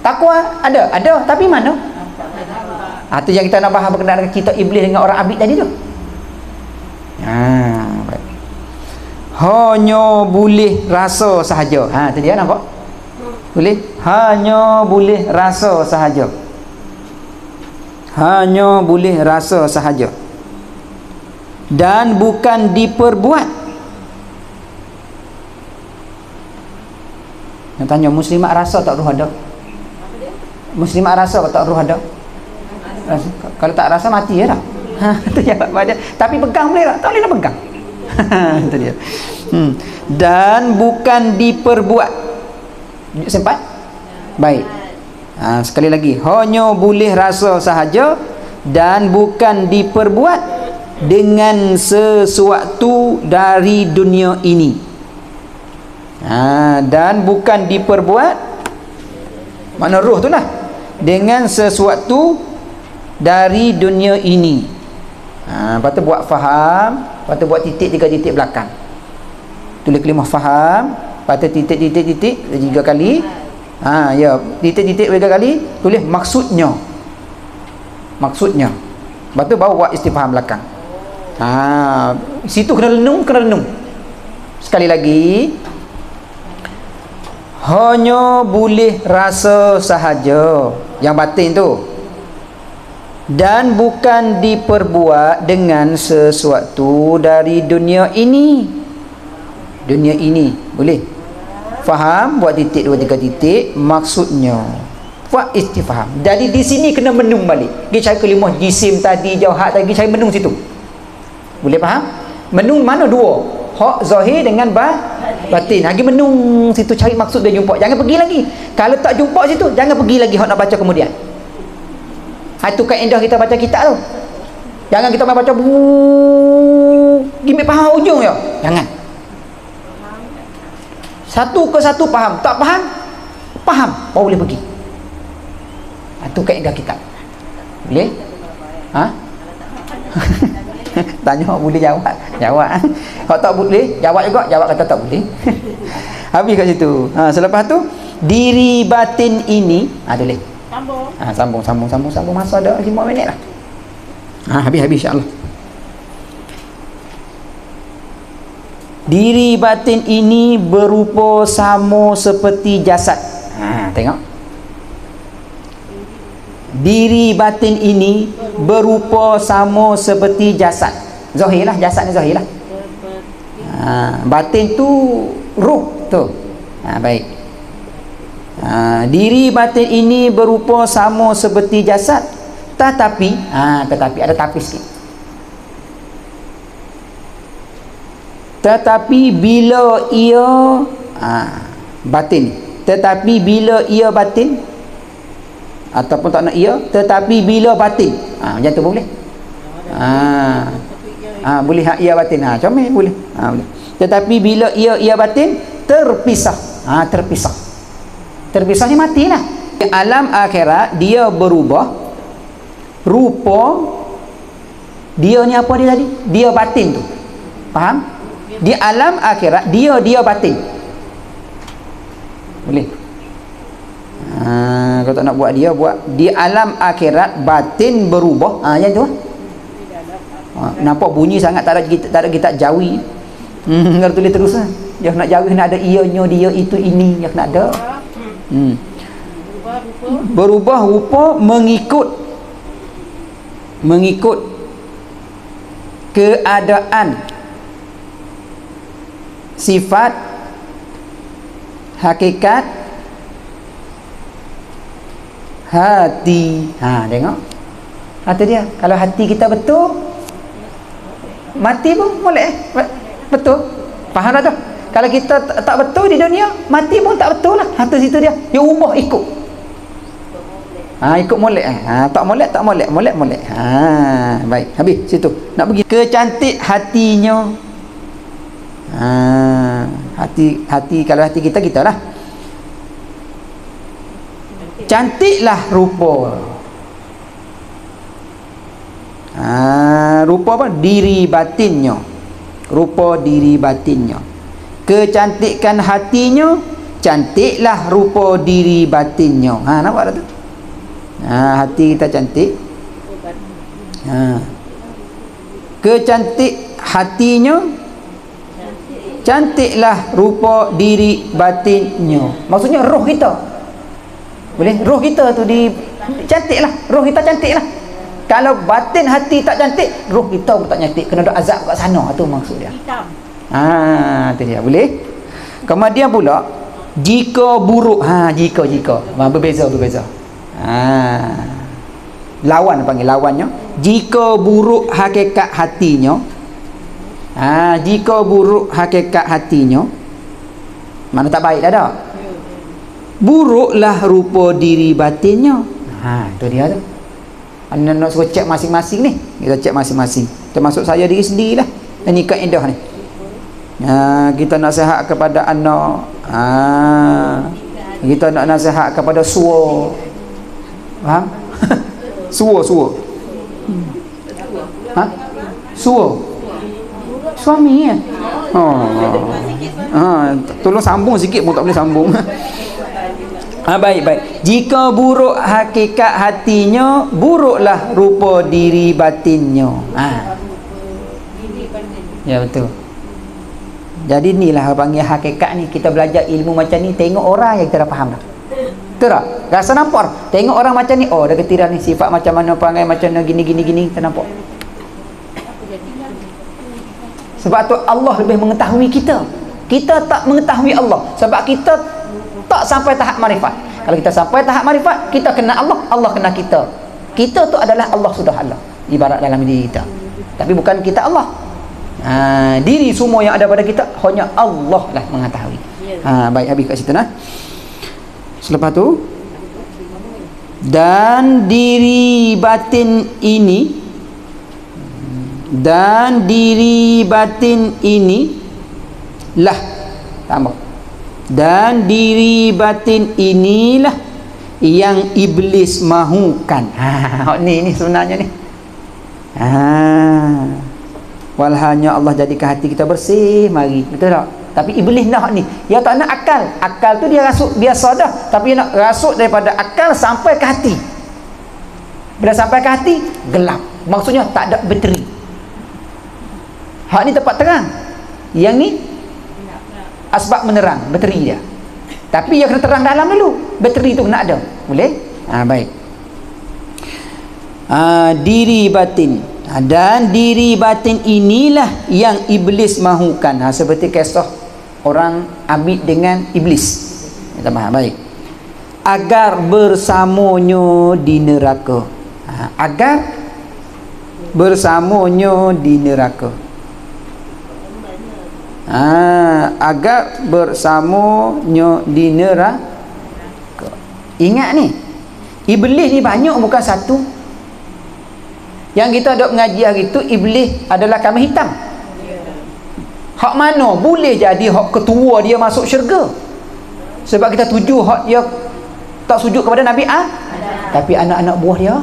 Takwa ada, tapi mana? Tu yang kita nak bahas berkenaan dengan kita iblis dengan orang abid tadi tu. Baik. Hanya boleh rasa sahaja. Tu dia nampak? Boleh? Hanya boleh rasa sahaja. Hanya boleh rasa sahaja. Dan bukan diperbuat. Yang tanya, muslimat rasa tak ruh ada? Muslimat rasa tak ruh ada? Rasa. Kalau tak rasa mati ya dah. Itu jawab dia. Tapi pegang boleh tak? Tak boleh nak pegang. Itu dia. Dan bukan diperbuat. Sempat? Baik. Sekali lagi, hanya boleh rasa sahaja dan bukan diperbuat dengan sesuatu dari dunia ini. Dan bukan diperbuat, mana roh tu lah, dengan sesuatu dari dunia ini. Lepas tu buat faham, lepas tu buat titik 3 titik belakang. Tulis kalimah faham, lepas tu titik 3 kali. Ya, titik 3 kali, tulis maksudnya. Lepas tu baru buat istifham belakang. Situ kena renung. Sekali lagi, hanya boleh rasa sahaja, yang batin tu, dan bukan diperbuat dengan sesuatu dari dunia ini. Boleh? Faham? Buat titik 2 3 titik, maksudnya. Buat istifham. Jadi di sini kena menung balik. Dia cari kalimah jisim tadi, jauhat tadi, cari menung situ. Boleh faham? Menung mana 2? Hak zahir dengan batin. Lagi menung situ, cari maksud dia jumpa. Jangan pergi lagi. Kalau tak jumpa situ, jangan pergi lagi hak nak baca kemudian. Itu kaedah kita baca kitab tu. Jangan kita main baca gimik faham ujung ya. Jangan. Satu ke satu faham. Tak faham, baru boleh pergi. Itu kaedah kitab. Boleh? Tanya boleh jawab. Kalau tak boleh jawab juga, jawab kata tak boleh. Habis kat situ. Selepas tu diri batin ini boleh. Sambung masa ada 5 minit lah. Habis insya-Allah. Diri batin ini berupa sama seperti jasad. Tengok. Diri batin ini berupa sama seperti jasad. Zahir lah, jasad ni zahir lah. Batin tu ruh tu. Baik. Diri batin ini berupa sama seperti jasad, tetapi ada tapi sikit. Tetapi bila ia batin, tetapi bila ia batin, ataupun tak nak ia, tetapi bila batin, macam tu boleh. Boleh ia batin, comel boleh. Boleh. Tetapi bila ia batin terpisah. Terpisah ni matilah. alam akhirat dia berubah rupa dia ni. Apa dia tadi? Dia batin tu, faham? Di alam akhirat dia batin. Boleh? Kalau tak nak buat dia, buat di alam akhirat batin berubah. Macam tu. Nampak bunyi sangat tak ada kitab Jawi. Kalau tulis terus lah. Dia nak Jawi nak ada ianya, dia, itu, ini, dia nak ada. Berubah rupa mengikut keadaan, sifat, hakikat hati. Tengok hati dia. Kalau hati kita betul, mati pun boleh betul. Faham tak tu? Kalau kita tak betul di dunia, mati pun tak betul lah. Hati situ dia ubah ikut. Ikut molek. Tak molek. Baik, habis situ. Nak pergi kecantik hatinya. Hati kalau hati kita lah. Cantiklah rupa. Rupa apa? Diri batinnya. Rupa diri batinnya. Kecantikan hatinya, cantiklah rupa diri batinnya. Nampak tak tu? Hati kita cantik. Kecantik hatinya, cantiklah rupa diri batinnya. Maksudnya roh kita. Boleh? Roh kita tu cantiklah. Roh kita cantiklah. Kalau batin hati tak cantik, roh kita pun tak cantik. Kena ada azab kat sana. Itu maksud dia. Itu dia. Boleh? Kemudian pula, jika buruk. Jika. Berbeza. Lawan panggil lawannya. Jika buruk hakikat hatinya. Jika buruk hakikat hatinya, mana tak baik dah tak? Buruklah rupa diri batinnya. Itu dia tu. Anda nak suruh cek masing-masing ni. Kita cek masing-masing. Termasuk saya diri sendirilah. Ini kaedah ni. Kita nasihat kepada anak. Kita nak nasihat kepada suami. Faham? Suami. Suami ya? Tolong sambung sikit pun tak boleh sambung. Baik. Jika buruk hakikat hatinya, buruklah rupa diri batinnya. Ya betul. Jadi inilah panggil hakikat ni. Kita belajar ilmu macam ni, tengok orang yang kita dah faham dah. Betul tak? Rasa nampak? Tengok orang macam ni, dia ketiran ni sifat macam mana, perangai macam mana, gini. Kita nampak. Sebab tu Allah lebih mengetahui kita. Kita tak mengetahui Allah sebab kita tak sampai tahap marifat. Kalau kita sampai tahap marifat, kita kenal Allah, Allah kenal kita. Kita tu adalah Allah sudah Allah. Ibarat dalam diri kita. Tapi bukan kita Allah. Diri semua yang ada pada kita hanya Allah lah mengetahui. Baik, habis kat situ nah. Selepas tu, dan diri batin ini lah tambah. Dan diri batin inilah yang iblis mahukan. Ni sebenarnya ni. Walhanya Allah jadikan hati kita bersih, mari. Betul tak? Tapi iblis nak ni. Dia tak nak akal. Akal tu dia rasuk biasa dah, tapi dia nak rasuk daripada akal sampai ke hati. Bila sampai ke hati, gelap. Maksudnya tak ada bateri. Hak ni tempat terang. Yang ni asbab menerang, bateri dia. Tapi dia kena terang dalam dulu. Bateri tu kena ada. Boleh? Baik. Diri batin. Dan diri batin inilah yang iblis mahukan. Seperti kisah orang ambil dengan iblis. Kita faham? Baik. Agar bersamanya di neraka. Agar bersamanya di neraka. Agar bersamanya di neraka. Ingat ni, iblis ni banyak, bukan satu. Yang kita dok mengaji hari tu, iblis adalah kambing hitam. Hak mana boleh jadi hak ketua dia masuk syurga? Sebab kita tuju hak dia Tak sujud kepada Nabi tapi anak-anak buah dia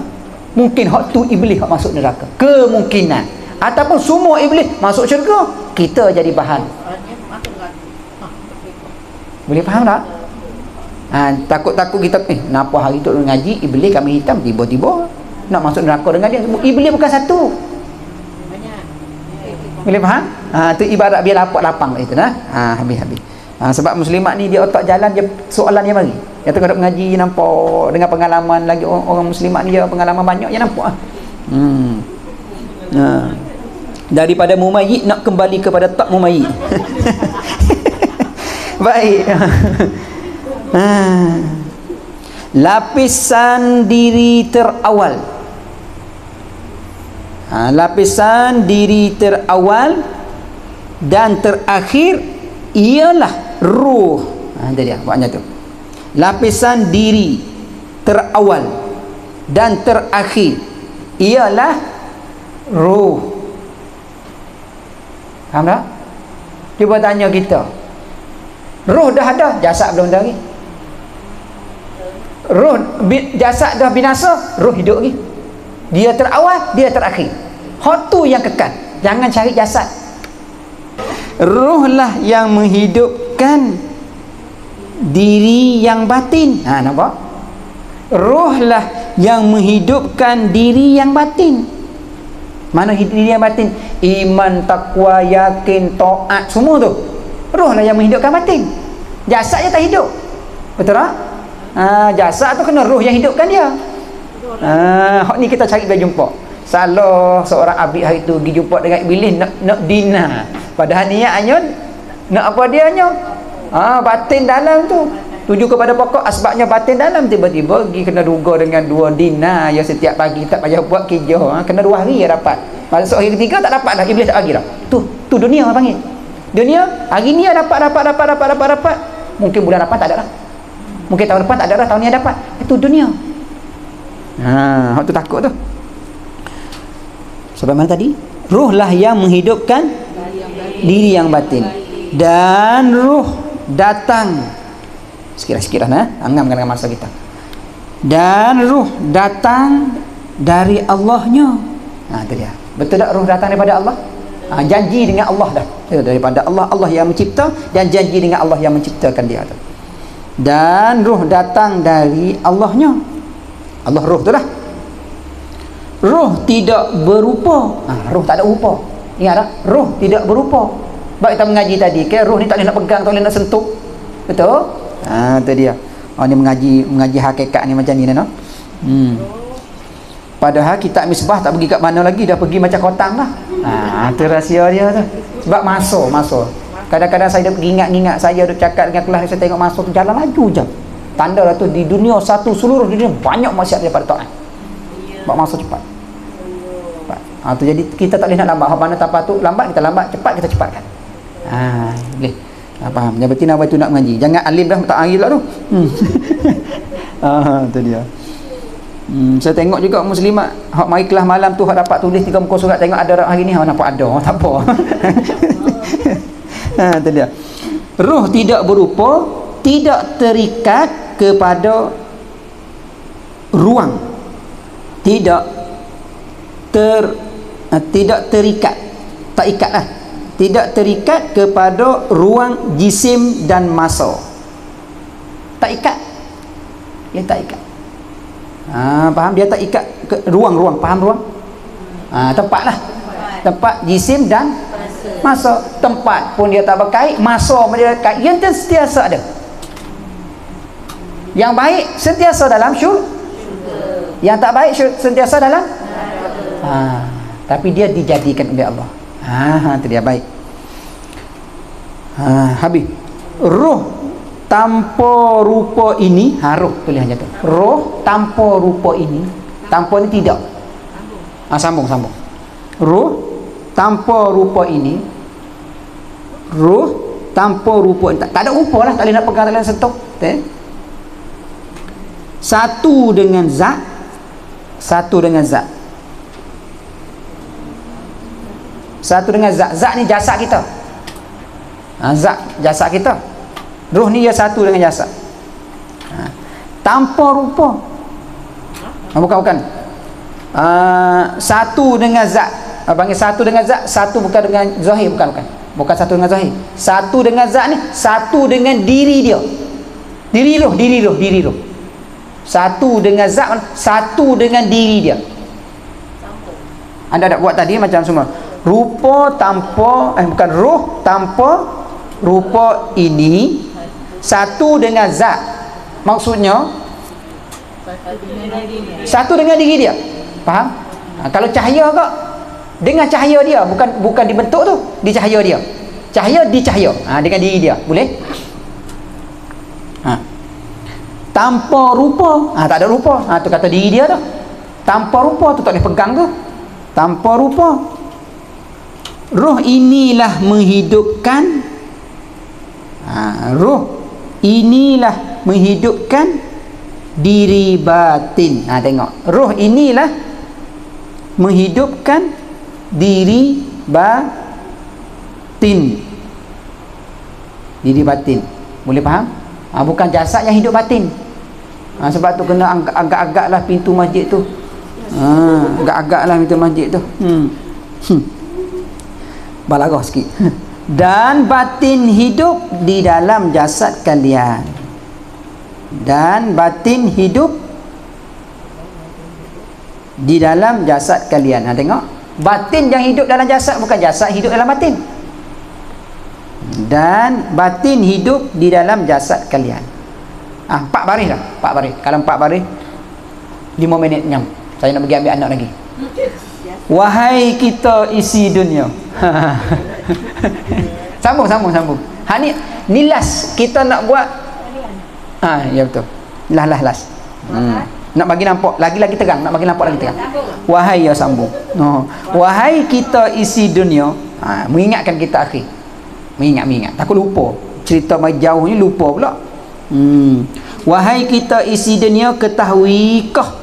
mungkin hak tu iblis hak masuk neraka. Kemungkinan. Ataupun semua iblis masuk syurga, kita jadi bahan. Boleh faham tak? Takut-takut kita kenapa hari tu ngaji iblis kami hitam, tiba-tiba nak masuk neraka dengan dia. Iblis bukan satu. Boleh faham? Tu ibarat biar lapang itu nah. Habis. Sebab muslimat ni dia otak jalan, dia soalan dia mari. Dia tengok mengaji nampak dengan pengalaman lagi orang muslimat ni dia pengalaman banyak dia nampak. Daripada mumayyid nak kembali kepada tak mumayyid. Baik. Lapisan diri terawal. Lapisan diri terawal dan terakhir ialah ruh. Itu dia maknanya tu. Lapisan diri terawal dan terakhir ialah ruh. Faham tak? Cuba tanya kita, ruh dah ada, jasad belum ada lagi. Ruh jasad dah binasa, ruh hidup lagi. Dia terawal, dia terakhir. Hak tu yang kekal. Jangan cari jasad. Ruh lah yang menghidupkan diri yang batin. Nampak? Ruh lah yang menghidupkan diri yang batin. Mana diri yang batin? Iman, takwa, yakin, taat, semua tu. Ruh lah yang menghidupkan batin. Jasad je tak hidup. Betul tak? Jasad tu kena ruh yang hidupkan dia. Hak ni kita cari bila jumpa. Salah seorang abid hari tu pergi jumpa dengan iblis nak dina. Padahal niatnya nak apa dia nya? Batin dalam tu. Tuju kepada pokok asbabnya batin dalam, tiba-tiba pergi kena duga dengan 2 dinar yang setiap pagi tak payah buat kerja. Kena 2 hari ya dapat. Masuk hari ketiga tak dapat dah, iblis tak bagi dah. Tu dunia orang panggil. Dunia hari ni dapat. Mungkin bulan depan tak ada dah. Mungkin tahun depan tak ada dah, tahun ni dapat. Itu dunia. Hak tu takut tu. Sampai mana tadi? Ruh lah yang menghidupkan diri yang batin. Dan ruh datang sekiranya nah, anggap dengan masa kita. Dan ruh datang dari Allahnya. Itu dia. Betul tak ruh datang daripada Allah? Janji dengan Allah dah. Itu daripada Allah, Allah yang mencipta, dan janji dengan Allah yang menciptakan dia tu. Dan ruh datang dari Allahnya. Allah ruh tu lah. Ruh tidak berupa. Ruh tak ada rupa. Ingat tak? Ruh tidak berupa. Baik kita mengaji tadi, ruh ni tak boleh nak pegang, tak boleh nak sentuh. Betul? Itu dia. Ni mengaji hakikat ni macam ni no. Padahal kitab misbah tak pergi kat mana lagi, dah pergi macam kotang lah. Itu rahsia dia tu. Sebab masuk. Kadang-kadang saya dah ingat-ingat, saya duk cakap dengan kelas, saya tengok masuk tu jalan laju je. Tanda lah tu di dunia satu, seluruh dunia banyak maksiat daripada taat. Sebab masuk cepat. Tu jadi kita tak boleh nak lambat. Mana tapak tu lambat kita lambat, cepat kita cepatkan. Boleh. Faham? Yang penting apa tu nak mengaji. Jangan alim dah tak hari pula tu. Tu dia. Saya tengok juga muslimat hak mari kelas malam tu hak dapat tulis 3 muka surat, tengok ada hari ni nampak ada, tak apa. Tu dia. Ruh tidak berupa, tidak terikat kepada ruang. Tidak terikat. Tak ikat lah. Tidak terikat kepada ruang jisim dan masa. Tak ikat. Dia tak ikat. Faham? Dia tak ikat ke ruang-ruang. Faham ruang? Tempat lah. Tempat, jisim dan masa. Tempat pun dia tak berkait, masa pun dia berkait. Yang sentiasa ada. Yang baik sentiasa dalam syurga. Yang tak baik sentiasa dalam tapi dia dijadikan oleh Allah. Itu dia baik. Habis. Ruh tanpa rupa ini, ruh tulisannya tu. Ruh tanpa rupa ini, tanpa ni tidak. Sambung. Ruh tanpa rupa ini, ruh tanpa rupa, tak ada rupa lah, tak boleh nak pegang, tak boleh nak sentuh. Satu dengan zat. Satu dengan zat ni jasad kita. Zat jasad kita. Ruh ni dia satu dengan jasad. tanpa rupa. Bukan. Satu dengan zat. Panggil satu dengan zat, satu bukan dengan zahir, bukan satu dengan zahir. Satu dengan zat ni, satu dengan diri dia. Diri roh. Satu dengan zat, satu dengan diri dia. Anda buat tadi macam semua. Rupa tanpa bukan roh tanpa rupa ini satu dengan zat. Maksudnya satu dengan diri dia. Faham? Kalau cahaya kok dengan cahaya dia, bukan dibentuk tu, di cahaya dia. Cahaya di cahaya. Dengan diri dia. Boleh? Tanpa rupa, tak ada rupa. Tu kata diri dia tu. Tanpa rupa tu tak boleh pegang tu. Tanpa rupa. Roh inilah menghidupkan. Roh inilah menghidupkan diri batin. Tengok. Roh inilah menghidupkan diri batin. Diri batin. Boleh faham? Bukan jasad yang hidup batin. Sebab tu kena agak-agak lah pintu masjid tu. Agak-agak lah pintu masjid tu. Balaghah sikit. Dan batin hidup di dalam jasad kalian. Dan batin hidup di dalam jasad kalian. Tengok, batin yang hidup dalam jasad, bukan jasad hidup dalam batin. Dan batin hidup di dalam jasad kalian. 4 baris dah. 4 baris. Kalau 4 baris 5 minit nyam. Saya nak pergi ambil anak lagi. Wahai kita isi dunia. Sambung. Ni last kita nak buat. Ya betul. Last. Nak bagi nampak lagi terang, nak bagi nampak lagi terang. Wahai ya sambung. Wahai kita isi dunia. Mengingatkan kita akhir. Mengingat. Takut lupa. Cerita mai jauh ni lupa pula. Wahai kita isi dunia, ketahuikah?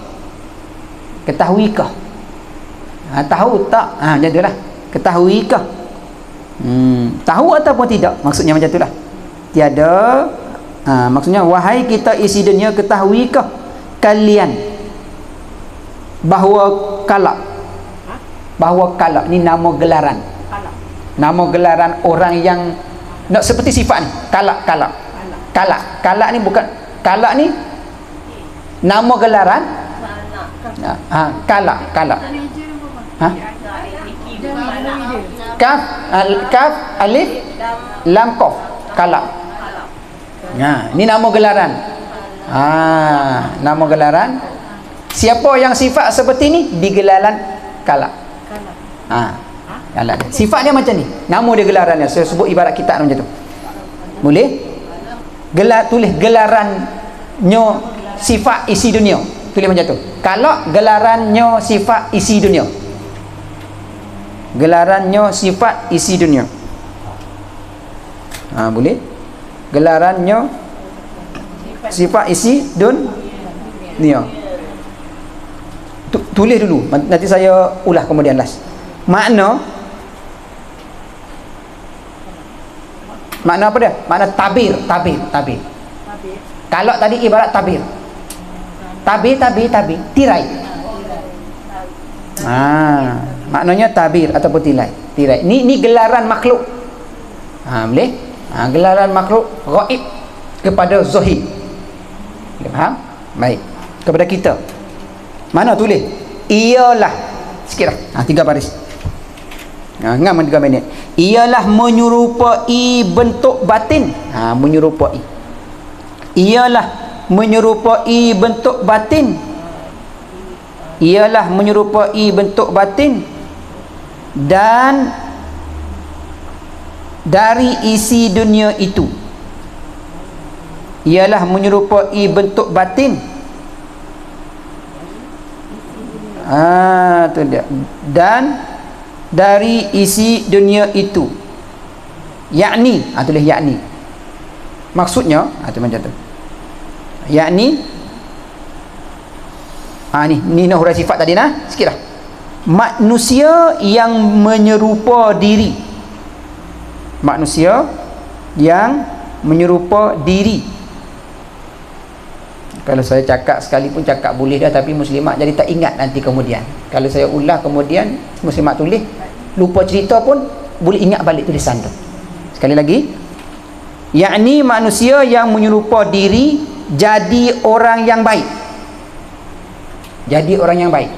Tahu tak? Macam itulah. Ketahuikah? Tahu ataupun tidak? Maksudnya macam itulah. Tiada. Maksudnya wahai kita isi dunia, ketahuikah kalian bahawa kalak ni nama gelaran. Nama gelaran orang yang nak seperti sifat ni. Kalak ni bukan, kalak ni nama gelaran. Kalak. Kaf alif lam qaf. Kalak. Ni nama gelaran. Nama gelaran. Siapa yang sifat seperti ni digelaran kalak. Kalak. Sifat dia macam ni. Nama dia gelaran dia. Saya sebut ibarat kitab macam tu. Boleh? Tulis gelarannya sifat isi dunia. Tulis macam tu. Kalak gelarannya sifat isi dunia. Gelarannya sifat isi dunia. Boleh? Gelarannya sifat isi dunia. Tulis dulu, nanti saya ulah kemudian last. Makna apa dia? Makna tabir. Kalau tadi ibarat tabir. Tirai. Maknanya tabir ataupun tirai. Ni gelaran makhluk. Boleh? Gelaran makhluk ghaib kepada zahir. Boleh faham? Baik. Kepada kita. Mana tulis? Ialah. Sikit dah. 3 baris. Ngam 3 minit. Ialah menyerupai bentuk batin. Menyerupai. Ialah menyerupai bentuk batin. Ialah menyerupai bentuk batin. Dan dari isi dunia itu. Ialah menyerupai bentuk batin. Tu dia. Dan dari isi dunia itu, yakni, tulis yakni. Maksudnya, tu macam tu. Yakni, ni nak huraian sifat tadi nah, sikit dah. Manusia yang menyerupa diri. Manusia yang menyerupa diri Kalau saya cakap sekali pun cakap boleh dah, tapi muslimat jadi tak ingat nanti kemudian. Kalau saya ulah kemudian muslimat tulis, lupa cerita pun boleh ingat balik tulisan tu. Sekali lagi, yakni manusia yang menyerupa diri jadi orang yang baik. Jadi orang yang baik.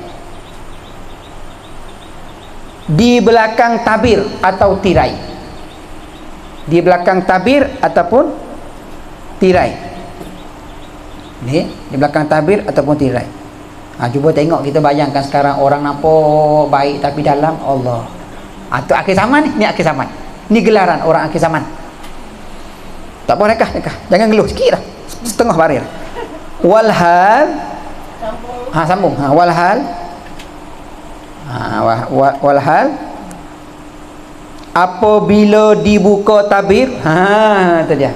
Di belakang tabir atau tirai. Di belakang tabir ataupun tirai. Ni di belakang tabir ataupun tirai. Cuba tengok, kita bayangkan sekarang orang nampak baik tapi dalam Allah. Tu akhir zaman ni akhir zaman. Ni gelaran orang akhir zaman. Tak apa nekah. Jangan ngeluh sikit dah. Setengah barir. Walhal sambung. Walhal walhal apabila dibuka tabir, tu dia.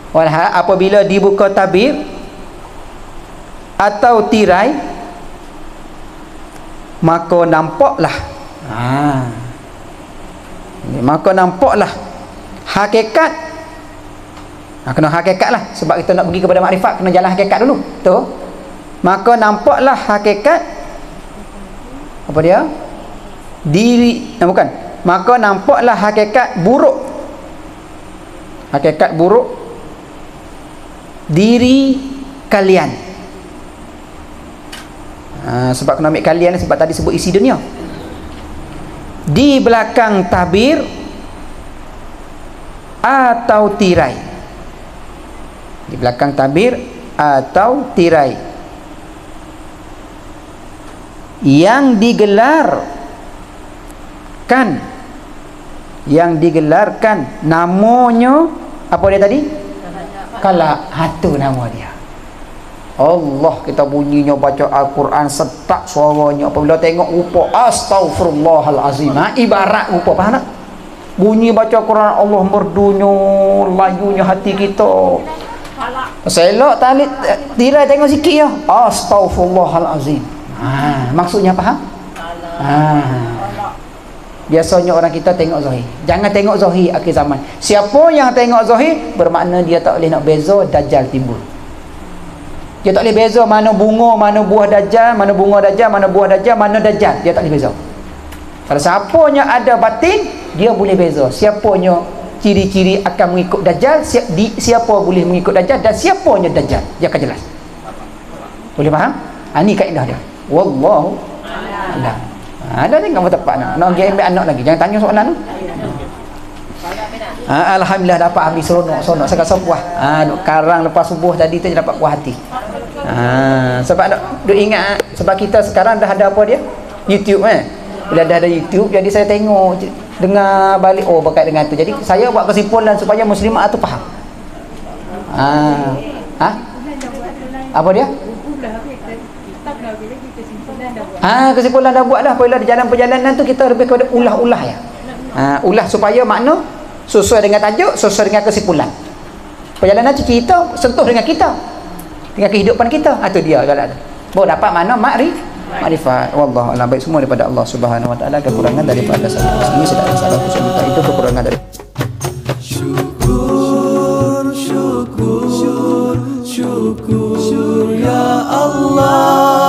Walhal apabila dibuka tabir atau tirai, maka nampaklah hakikat. Kena hakikat lah, sebab kita nak pergi kepada makrifat kena jalan hakikat dulu tu. Maka nampaklah hakikat apa dia? Diri maka nampaklah hakikat buruk. Hakikat buruk diri kalian. Sebab kena ambil kalian, sebab tadi sebut isi dunia. Di belakang tabir atau tirai. Di belakang tabir atau tirai yang digelarkan namanya apa dia tadi? Kalak. Hatu nama dia. Allah, kita bunyinya baca Al-Quran setak suaranya, apabila tengok rupa astaghfirullahalazim, ibarat rupa, faham tak? Bunyi baca Quran Allah merdunya, layunya hati kita. Selok tali tirai tengok sikit ya, astaghfirullahalazim. Maksudnya faham? Biasanya orang kita tengok zahir. Jangan tengok zahir akhir zaman. Siapa yang tengok zahir bermakna dia tak boleh nak beza dajjal timbul. Dia tak boleh beza mana bunga, mana buah dajjal, mana bunga dajjal, mana buah dajjal, mana dajjal. Dia tak boleh beza. Kalau siapanya ada batin, dia boleh beza. Siapanya ciri-ciri akan mengikut dajjal, siapa boleh mengikut dajjal, dan siapanya dajjal. Dia akan jelas. Boleh faham? Ini kaedah dia. Wallahu a'lam. Ada tengok tepat nak pergi ambil anak lagi. Jangan tanya soalan tu. Alhamdulillah dapat habis seronok saya rasa puas. Karang lepas subuh tadi tu dapat puas hati. Sebab duk ingat, sebab kita sekarang dah ada apa dia? YouTube Bila dah ada YouTube, jadi saya tengok, dengar balik, berkait dengan tu. Jadi saya buat kesimpulan supaya muslimat tu faham. Apa dia? Kesimpulan dah buat dah. Apabila di jalan perjalanan tu kita lebih kepada ulah-ulah ya. Ulah supaya makna sesuai dengan tajuk, sesuai dengan kesimpulan. Perjalanan tu kita sentuh dengan kita, dengan kehidupan kita. Itu dia jalan. Baru dapat makna makrifat. Wallahu a'lam. Baik, semua daripada Allah Subhanahu wa taala. Kekurangan daripada saya ini sedang salah minta itu kekurangan dari syukur ya Allah.